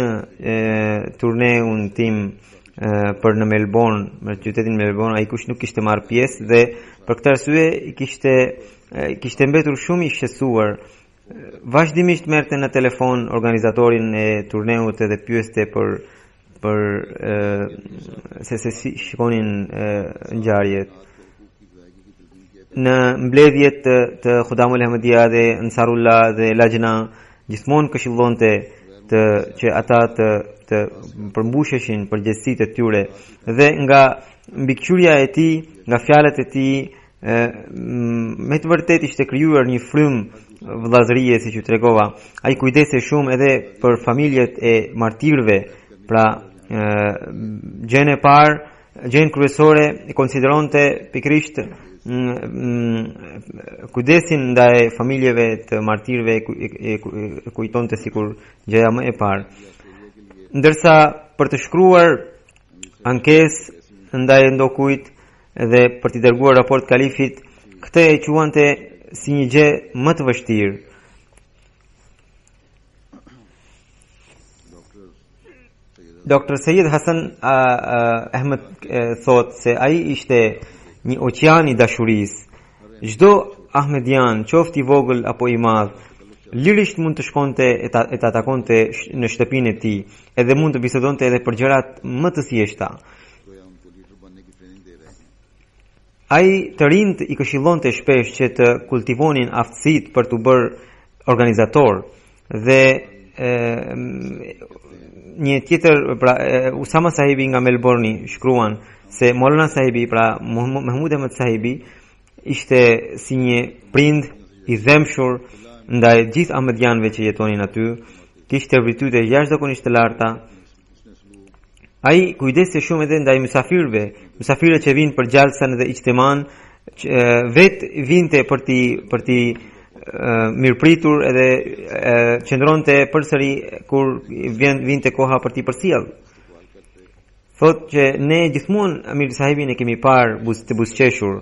turneun tim për në Melbourne, në qytetin Melbourne, ai kush nuk kishte marrë pjesë dhe për këtë arsye kishte mbetur shumë i shqetësuar. Vazhdimisht merrte në telefon organizatorin e turneut dhe pyeste për se si shikonin ngjarjet. Në mbledhjet të Khudamul Ahmadiyya dhe Ansarullah dhe Lajna gjithmonë këshillonte që ata të përmbusheshin përgjegjësitë e tyre dhe nga mbikëqyrja e tij, nga fjalët e tij, me të vërtetë ishte krijuar një frymë vëllazërie, siç ju tregova. Ai kujdese shumë edhe për familjet e martirëve, pra gjën e parë, gjën kryesore e konsideronte pikërisht kujdesin ndaj familjeve të martirëve e kujtonte sikur gjëja më e parë. Ndërsa për të shkruar ankesë ndaj ndokujt dhe për t'i dërguar raport kalifit, këtë e quante si një gjë më të vështirë. Dr. Sayyid Hasan Ahmed thot se ai ishte një oqean i dashurisë. Çdo Ahmedian, qoftë i vogël apo i madh, lirisht mund të shkonte e ta takonte në shtëpinë e tij, edhe mund të bisedonte edhe për gjërat më të thjeshta. Ai të rinjt i këshillonte shpesh që të kultivonin aftësitë për të bërë organizator dhe një tjetër, pra Usama Sahibi nga Melbourne shkruan se Maulana Sahibi, pra Mahmud Ahmad Sahibi, ishte si një prind i dëmshur ndaj gjithë ahmedianëve që jetonin aty, kishte virtyte jashtëzakonisht të larta. Ai kujdeste shumë edhe ndaj mysafirëve që vinë për gjalsan dhe ijtiman, vetë vinte për ti mirëpritur edhe qëndronte përsëri kur vinte koha për t'i përcjell. Thot që ne gjithmonë Amir Sahibin e kemi parë të buzëqeshur.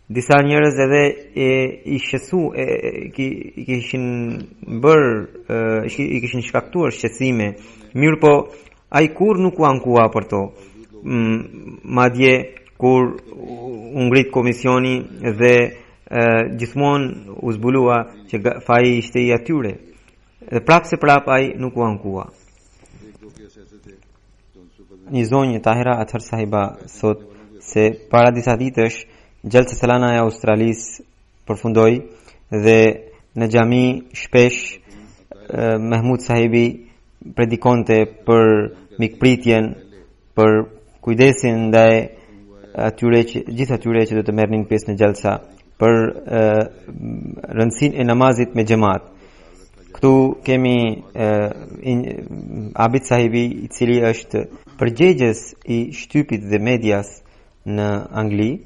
Disa njerëz edhe i kishin shkaktuar shqetësime, mirë po ai kur nuk u ankua për to. Madje kur u ngrit komisioni dhe gjithmonë u zbulua që faji ishte i atyre. Dhe prap ai nuk u ankua. Një zonjë Tahira Athar Sahiba thot se para disa ditësh Gjalsa Salana e Australisë përfundoi dhe në xhami shpesh Mahmud Sahibi predikonte për mikpritjen, për kujdesin ndaj gjithë atyre që do të merrnin pjesë në Gjalsa, për rëndësinë e namazit me xhamat. Këtu kemi Abid Sahibi, i cili është përgjegjës i shtypit dhe medias në Angli,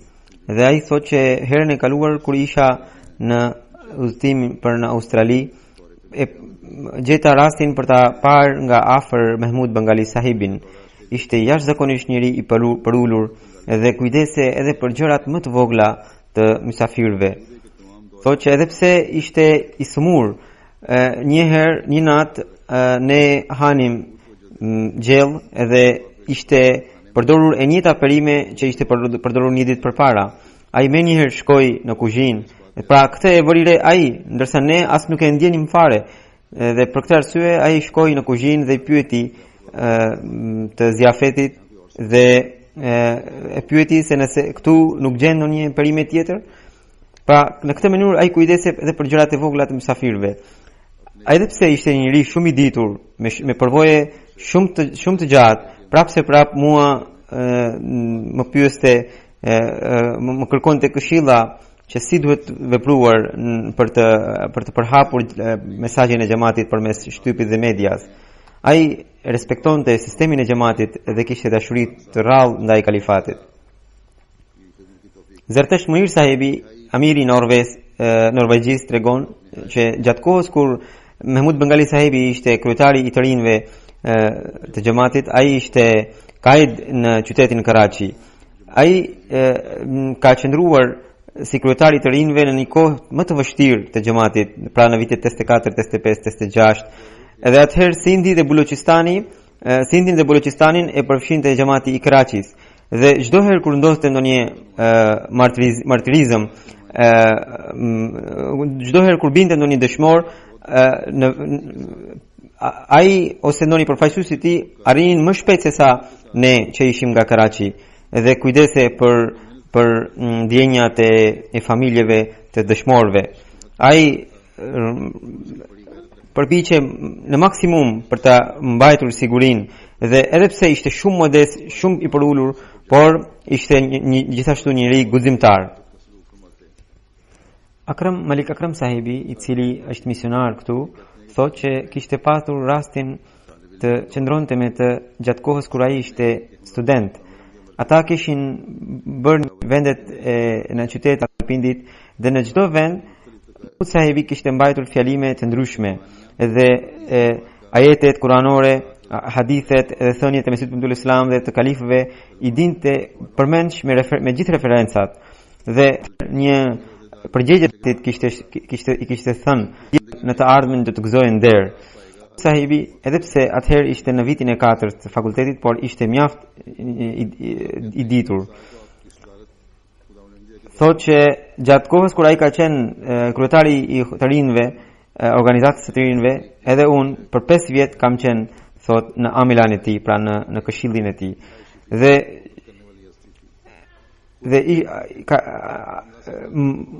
dhe ai thotë që herën e kaluar kur isha në udhëtim për në Australi, gjeta rastin për ta parë nga afër Mahmud Bengali Sahibin. Ishte jashtëzakonisht njëri i përulur dhe kujdese edhe për gjërat më të vogla të mysafirëve. Thotë që edhe pse ishte i sëmur, një natë ne hanim gjell edhe ishte përdorur e njëjta perime që ishte përdorur një ditë përpara. Ai më njëherë shkoi në kuzhinë. Pra këtë e bëri ai, ndërsa ne as nuk e ndjenim fare. Dhe për këtë arsye ai shkoi në kuzhinë dhe i pyeti të zjafetit dhe e pyeti se nëse këtu nuk gjen ndonjë perime tjetër. Pra në këtë mënyrë ai kujdese edhe për gjërat e vogla të mysafirëve. Ai edhe pse ishte një njerëz shumë i ditur me përvoje shumë të gjatë, prap mua më pyeste, më kërkonte këshilla që si duhet vepruar për të përhapur mesazhin e xhamatit përmes shtypit dhe medias. Ai respektonte sistemin e xhamatit dhe kishte dashuri të rrallë ndaj kalifatit. Zertesh Muir Sahibi, amiri norvegjis, tregon që gjatë kohës kur Mahmud Bengali Sahibi ishte kryetari i të rinjve të xhamatit, ai ishte kaid në qytetin Karachi. Ai ka qëndruar si kryetari i të rinjve në një kohë më të vështirë të xhamatit, pra në vitet 84, 85, 86. Edhe atëherë Sindhi dhe Buluchistanin e përfshinte xhamati i Karachis. Dhe çdo herë kur ndodhte ndonjë martirizëm, çdo herë kur binte ndonjë dëshmor, ai ose ndonjë përfaqësues i tij arrinin më shpejt se sa ne që ishim nga Karachi dhe kujdese për ndjenjat e familjeve të dëshmorëve. Ai përpiqe në maksimum për ta mbajtur sigurinë dhe edhe pse ishte shumë modest, shumë i përulur, por ishte gjithashtu një njeri guximtar. Malik Akram Sahibi, i cili është misionar këtu, thotë që kishte pasur rastin të qëndronte me të gjatë kohës kur ai ishte student. Ata kishin bërë vendet në qytetin e Alpindit dhe në çdo vend Sahibi kishte mbajtur fjalime të ndryshme dhe ajetet kuranore, hadithet dhe thënjet e Mesihut Abdul Islam dhe të kalifëve i dinte përmendsh me gjithë referencat dhe një përgjigje kishte thënë në të ardhmen do të gëzohen der. Sahibi, edhe pse atëherë ishte në vitin e 4 të fakultetit, por ishte mjaft i ditur. Thotë që gjatë kohës kur ai ka qenë kryetari i të rinjve, organizatës së të rinjve, edhe unë për 5 vjet kam qenë, thotë, në amilan e tij, pra në këshillin e tij. Dhe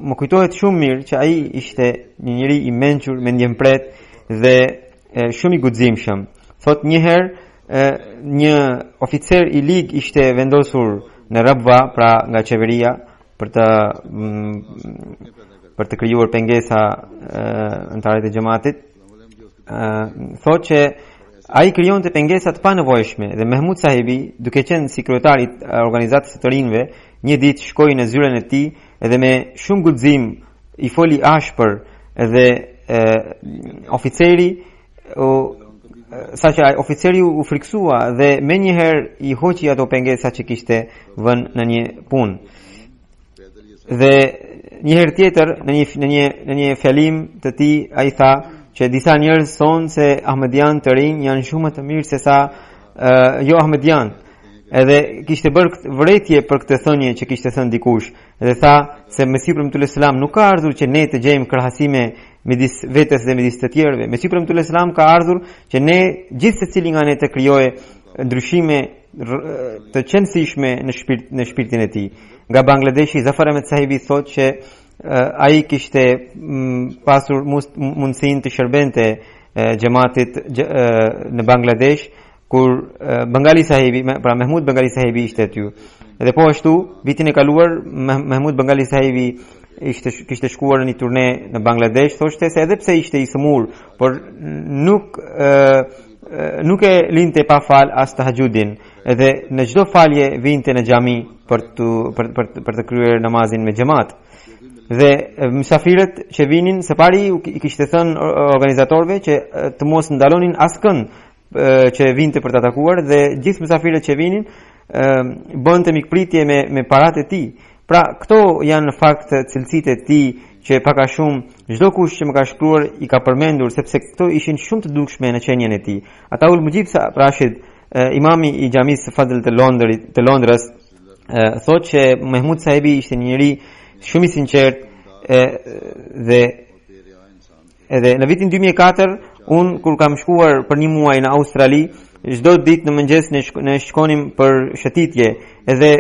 më kujtohet shumë mirë që ai ishte një njeri i mençur, me ndjenpret dhe shumë i guximshëm. Thotë një herë një oficer i lig ishte vendosur në Rabwa, pra nga qeveria, për të krijuar pengesa antarëve të xhamatit. Thotë që ai krijonte pengesa të panevojshme dhe Mahmud Sahibi, duke qenë si kryetari i organizatës së të rinjve, një ditë shkoi në zyrën e tij dhe me shumë guxim i foli ashpër dhe oficeri saqë oficeri u friksua dhe menjëherë i hoqi ato pengesa që kishte vënë në një punë. Dhe një herë tjetër në një fjalim të tij ai tha që disa njerëz thonë se Ahmedian të rinj janë shumë të mirë se sa jo Ahmedian. Edhe kishte bërë vërejtje për këtë thënie që kishte thënë dikush dhe tha se Mesihu premtues selam nuk ka ardhur që ne të gjejmë krahasime midis vetes dhe midis të tjerëve. Mesihu premtues selam ka ardhur që ne gjithë secili nga ne të krijojë ndryshime të qëndrueshme në shpirtin e tij. Nga Bangladeshi Zafar Ahmed Sahibi thotë që ai kishte pasur mundësinë të shërbente xhamatit në Bangladesh kur Bengali Sahibi, pra Mahmud Bengali Sahibi ishte aty. Dhe po ashtu vitin e kaluar Mahmud Bengali Sahibi kishte shkuar në një turne në Bangladesh, thoshte se edhe pse ishte i sëmur, por nuk e linte pa fal as tahajjudin, edhe në çdo falje vinte në xhami për të kryer namazin me xhamat. Dhe mysafirët që vinin së pari i kishte thënë organizatorëve që të mos ndalonin askënd që vinte për të atakuar, dhe gjithë mysafirët që vinin bënte mikpritje me paratë e tij. Pra këto janë në fakt cilësitë e tij që pak a shumë çdo kush që më ka shkruar i ka përmendur, sepse këto ishin shumë të dukshme në qenien e tij. Ataul Mujib Rashid, imami i xhamisë Fadl të Londrës, thotë që Mahmud Sahibi ishte një njeri shumë i sinqert dhe edhe në vitin 2004 unë kur kam shkuar për një muaj në Australi, çdo ditë në mëngjes ne shkonim për shëtitje, edhe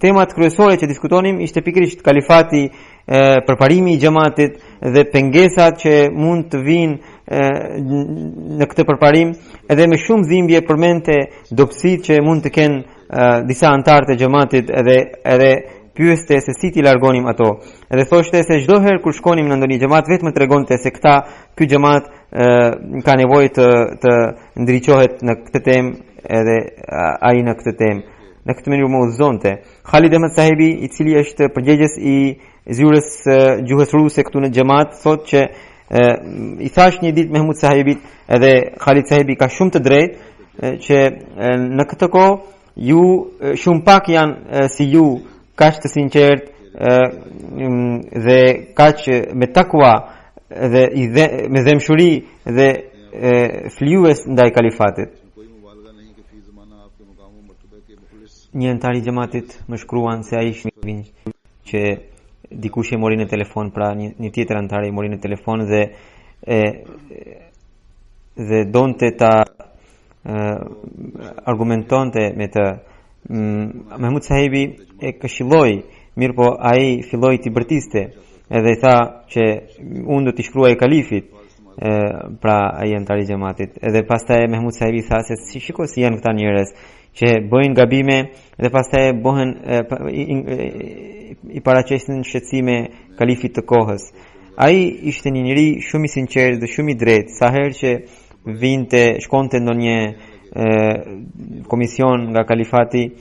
temat kryesore që diskutonim ishte pikërisht kalifati, përparimi i xhamatit dhe pengesat që mund të vinë në këtë përparim, edhe me shumë dhimbje përmendte dobësitë që mund të kenë disa antarë të xhamatit, edhe pyeste se si ti largonim ato. Edhe thoshte se çdo herë kur shkonim në ndonjë xhamat vetëm tregonte se ky xhamat ka nevojë të ndriçohet në këtë temë, edhe ai në këtë temë. Në këtë mënyrë më udhëzonte. Khalid Ahmed Sahibi, i cili është përgjegjës i zyrës gjuhës ruse këtu në xhamat, thotë që i thash një ditë Mahmud Sahibit, edhe Khalid Sahibi ka shumë të drejtë që në këtë kohë ju shumë pak janë si ju kaq të sinqert dhe kaq me takwa dhe me zemshuri dhe flijues ndaj kalifatit. Një antar i xhamatit më shkruan se ai ishte që dikush e mori në telefon, pra një tjetër antar e mori në telefon dhe donte ta argumentonte me të. Mahmud Sahibi e këshilloi, mirë po ai filloi t'i bërtiste, edhe i tha që unë do t'i shkruaj kalifit, pra ai antari i xhamatit. Edhe pastaj Mahmud Sahibi tha se si shiko si janë këta njerëz që bëjnë gabime dhe pastaj bëhen i paraqesin shqetësime kalifit të kohës. Ai ishte një njeri shumë i sinqert dhe shumë i drejtë. Sa herë që shkonte ndonjë komision nga kalifati,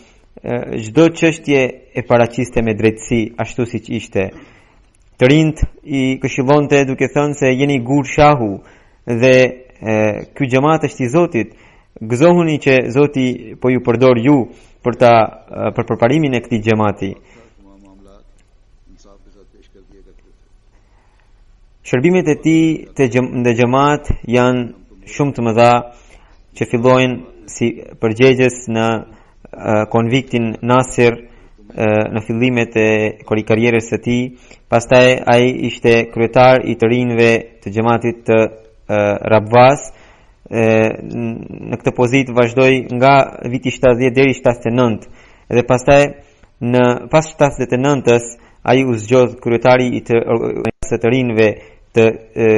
çdo çështje e paraqiste me drejtësi ashtu siç ishte. Të rinjt i këshillonte duke thënë se jeni gur shahu dhe ky xhamat është i Zotit. Gëzohuni që Zoti po ju përdor ju për përparimin e këtij xhamati. Shërbimet e tij te xhamat janë shumë të mëdha, që fillojnë si përgjegjës në konviktin Nasir në fillimet e karrierës së tij. Pastaj ai ishte kryetar i të rinjve të xhamatit të Rabwas. Në këtë pozitë vazhdoi nga viti 70 deri 79, dhe pastaj pas 79-s ai u zgjodh kryetari i të rinjve të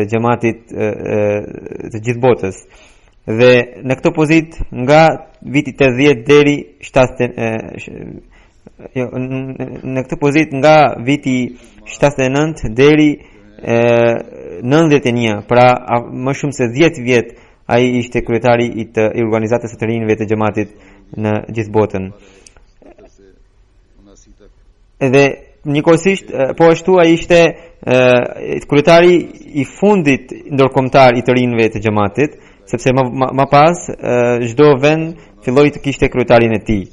xhamatit të gjithë botës. Dhe në këtë pozitë nga viti 80 deri 79 deri 91, pra më shumë se 10 vjet ai ishte kryetari i organizatës së të rinjve të xhamatit në gjithë botën. Edhe njëkohësisht po ashtu ai ishte kryetari i fundit ndërkombëtar i të rinjve të xhamatit, sepse më pas çdo vend filloi të kishte kryetarin e tij.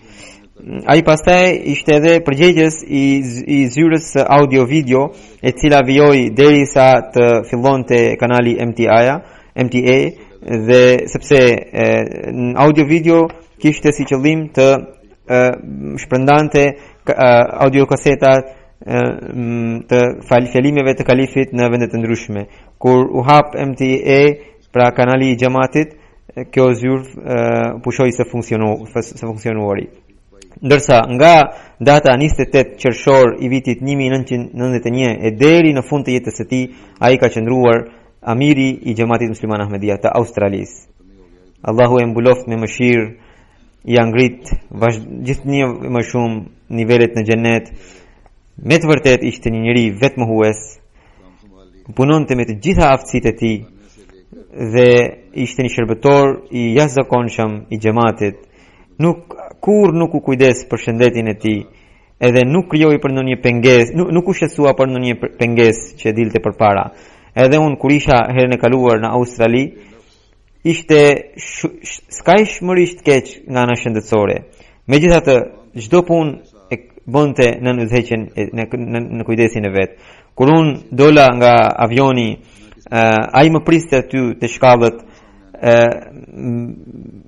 Ai pastaj ishte edhe përgjegjës i zyrës audio video, e cila vijoi derisa të fillonte kanali MTA dhe sepse audio video kishte si qëllim të shpërndante audiokaseta të fjalimeve të kalifit në vende të ndryshme. Kur u hap MTA, pra kanali i xhamatit, kjo zyrë pushoi së funksionuari. Ndërsa nga data 28 qershor i vitit 1991 e deri në fund të jetës së tij, ai ka qëndruar amiri i xhamatit musliman Ahmedia të Australisë. Allahu e mbuloft me mëshirë, i ngrit gjithnjë më shumë nivelet në xhenet. Me të vërtet ishte një njeri vetmohues, punonte me të gjitha aftësitë e tij dhe ishte një shërbëtor i jashtëzakonshëm i xhamatit. Kur nuk u kujdes për shëndetin e tij, edhe nuk krijoi për ndonjë pengesë, nuk u shqetësua për ndonjë pengesë që dilte përpara. Edhe unë kur isha herën e kaluar në Australi, ishte skajshmërisht keq nga ana shëndetësore. Megjithatë, çdo punë e bënte në udhëheqjen në kujdesin e vet. Kur unë dola nga avioni, ai më priste aty te shkallët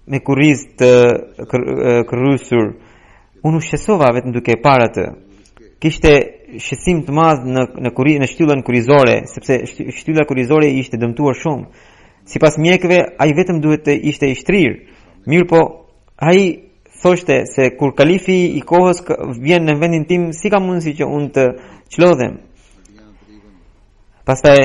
me kurriz të kërrysur. Unë u shqetësova vetëm duke e parë atë. Kishte shqetësim të madh në shtyllën kurrizore, sepse shtylla kurrizore ishte dëmtuar shumë. Sipas mjekëve, ai vetëm duhet të ishte i shtrirë. Mirë po, ai thoshte se kur kalifi i kohës vjen në vendin tim, si ka mundësi që unë të çlodhem. Pastaj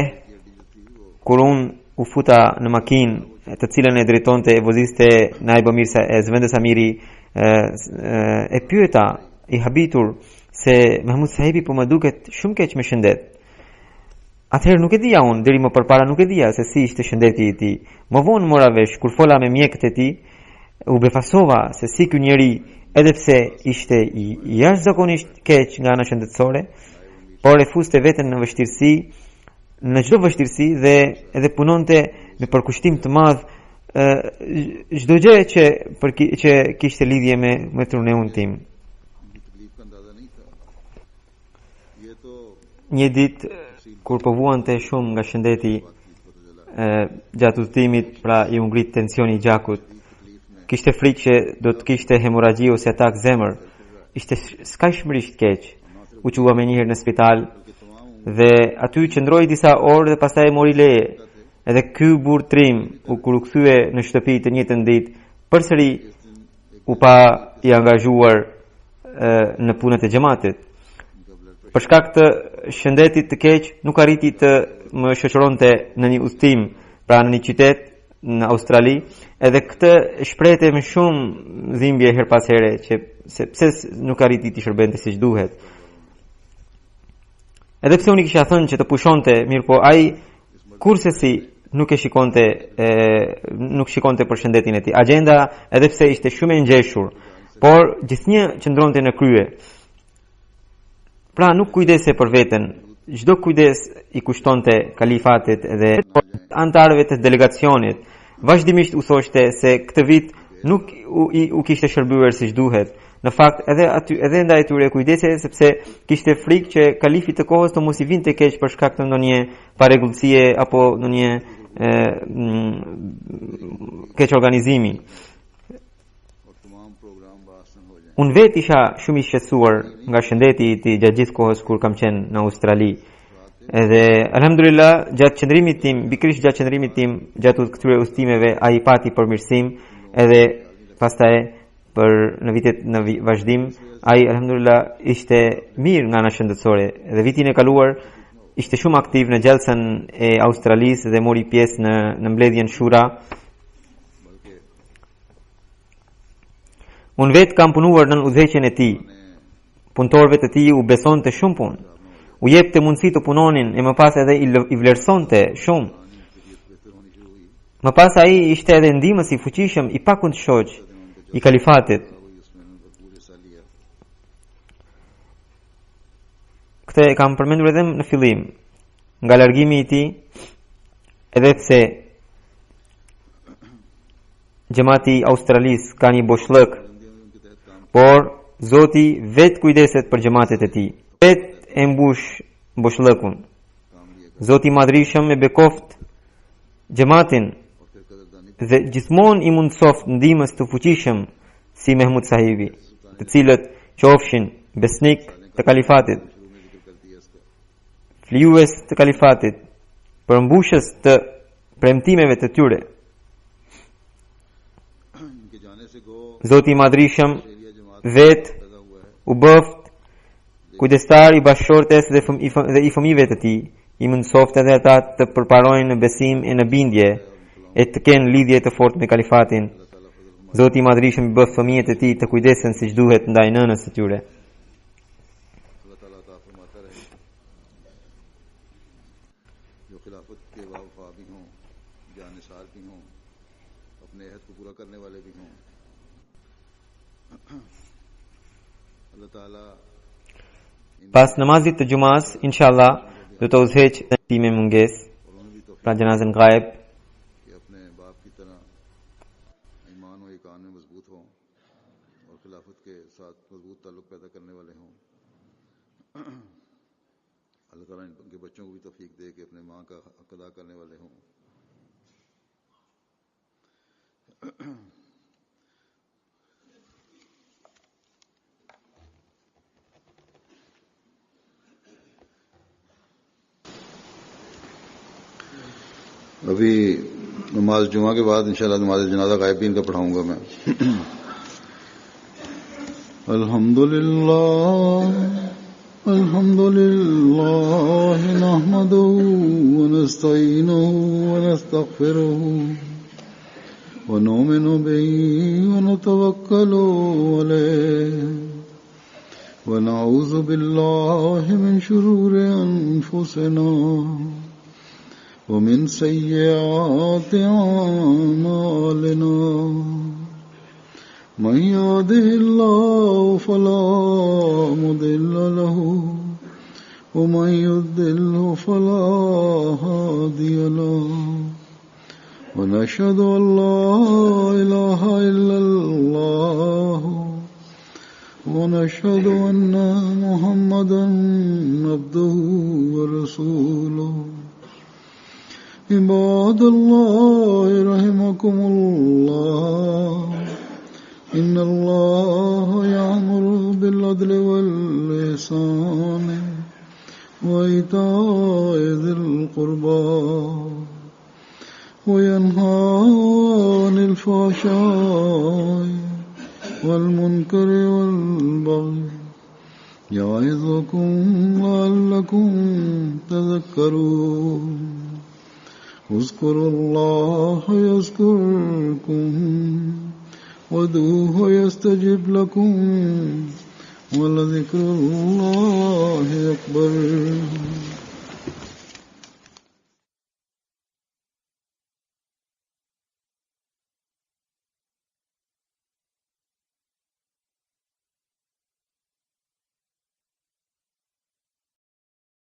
kur unë u futa në makinë, të cilën e drejtonte e voziste Naib Amir Zvendes Amiri, e pyeta i habitur se Mahmud sahibi po më duket shumë keq me shëndet. Atëherë nuk e dija unë, deri më përpara nuk e dija se si ishte shëndeti i tij. Më vonë mora vesh kur fola me mjekët e tij, u befasova se si ky njeri, edhe pse ishte i jashtëzakonisht keq nga ana shëndetësore, por e fuste veten në vështirësi, në çdo vështirësi dhe edhe punonte me përkushtim të madh çdo gjë që kishte lidhje me truneun tim. Një ditë kur po vuante shumë nga shëndeti gjatë udhëtimit, pra i u ngrit tensioni i gjakut. Kishte frikë që do të kishte hemoragji ose atak zemër. Ishte skajshmërisht keq. U qua me njëherë në spital dhe aty qëndroi disa orë dhe pastaj mori leje. Edhe ky burr trim kur u kthye në shtëpi të njëjtën ditë, përsëri u pa i angazhuar në punët e xhamatit. Për shkak të shëndetit të keq, nuk arriti të më shoqëronte në një udhëtim, pra në një qytet në Australi, edhe këtë shprehte me shumë dhimbje her pas here që pse nuk arriti të shërbente siç duhet. Edhe pse unë kisha thënë që të pushonte, mirë po ai kursesi nuk shikonte për shëndetin e tij. Agjenda, edhe pse ishte shumë e ngjeshur, por gjithnjë qëndronte në krye. Pra nuk kujdese për veten, çdo kujdes i kushtonte kalifatit dhe antarëve të delegacionit. Vazhdimisht u thoshte se këtë vit nuk u kishte shërbyer siç duhet. Në fakt edhe ndaj tyre kujdese, sepse kishte frikë që kalifi të kohës të mos i vinte keq për shkak të ndonjë parregullësie apo ndonjë keq organizimi. Unë vet isha shumë i shqetësuar nga shëndeti i tij gjatë gjithë kohës kur kam qenë në Australi. Edhe alhamdulillah gjatë qëndrimit tim gjatë këtyre udhëtimeve ai pati përmirësim, edhe pastaj në vitet në vazhdim ai alhamdulillah ishte mirë nga ana shëndetësore. Dhe vitin e kaluar ishte shumë aktiv në gjallësën e Australisë dhe mori pjesë në mbledhjen Shura. Unë vetë kam punuar në udhëheqjen e tij. Punëtorëve të tij u besonte shumë punë. U jepte mundësi të punonin e më pas edhe i vlerësonte shumë. Më pas ai ishte edhe ndihmës i fuqishëm i pakundëshoq i kalifatit. Këtë e kam përmendur edhe në fillim, nga largimi i tij, edhe pse Xhamati i Australisë ka një boshllëk, por Zoti vetë kujdeset për xhamatet e tij. Vetë e mbush boshllëkun. Zoti i Madhrishëm e bekoft xhamatin dhe gjithmonë i mundsoft ndihmës të fuqishëm si Mehmud Sahibi, të cilët qofshin besnik të kalifatit, flijues të kalifatit, përmbushës të premtimeve të tyre. Zoti i Madhrishëm vetë u bëft kujdestar i bashkëshortes dhe i fëmijëve të tij, i mundsoft edhe ata të përparojnë në besim e në bindje e të kenë lidhje të fortë me kalifatin. Zoti i Madhrishëm i bëft fëmijët e tij të kujdesen siç duhet ndaj nënës së tyre. Pas namazit të gjumas, inshallah, do të udhëheq me mungesë pra janazën ghaib. अभी नमाज जुमा के बाद इंशाल्लाह नमाज जनाजा गायब भी इनका पढ़ाऊंगा मैं। अल्हम्दुलिल्लाह नहमदुहु व नस्तईनुहु व नस्तगफिरुहु व नुमिनु बिही व नतवक्कलु अलैहि व नऊज़ु बिल्लाहि मिन शुरूरि अनफुसिना ومن سيئات أعمالنا من يهده الله فلا مضل له ومن يضلل فلا هادي له ونشهد أن لا إله إلا الله ونشهد أن محمدا عبده ورسوله عباد الله رحمكم الله إن الله يأمر بالعدل والإحسان وإيتاء ذي القربى وينهى عن الفحشاء والمنكر والبغي يعظكم لعلكم تذكرون اذكروا الله يذكركم وادعوه يستجب لكم ولذكر الله أكبر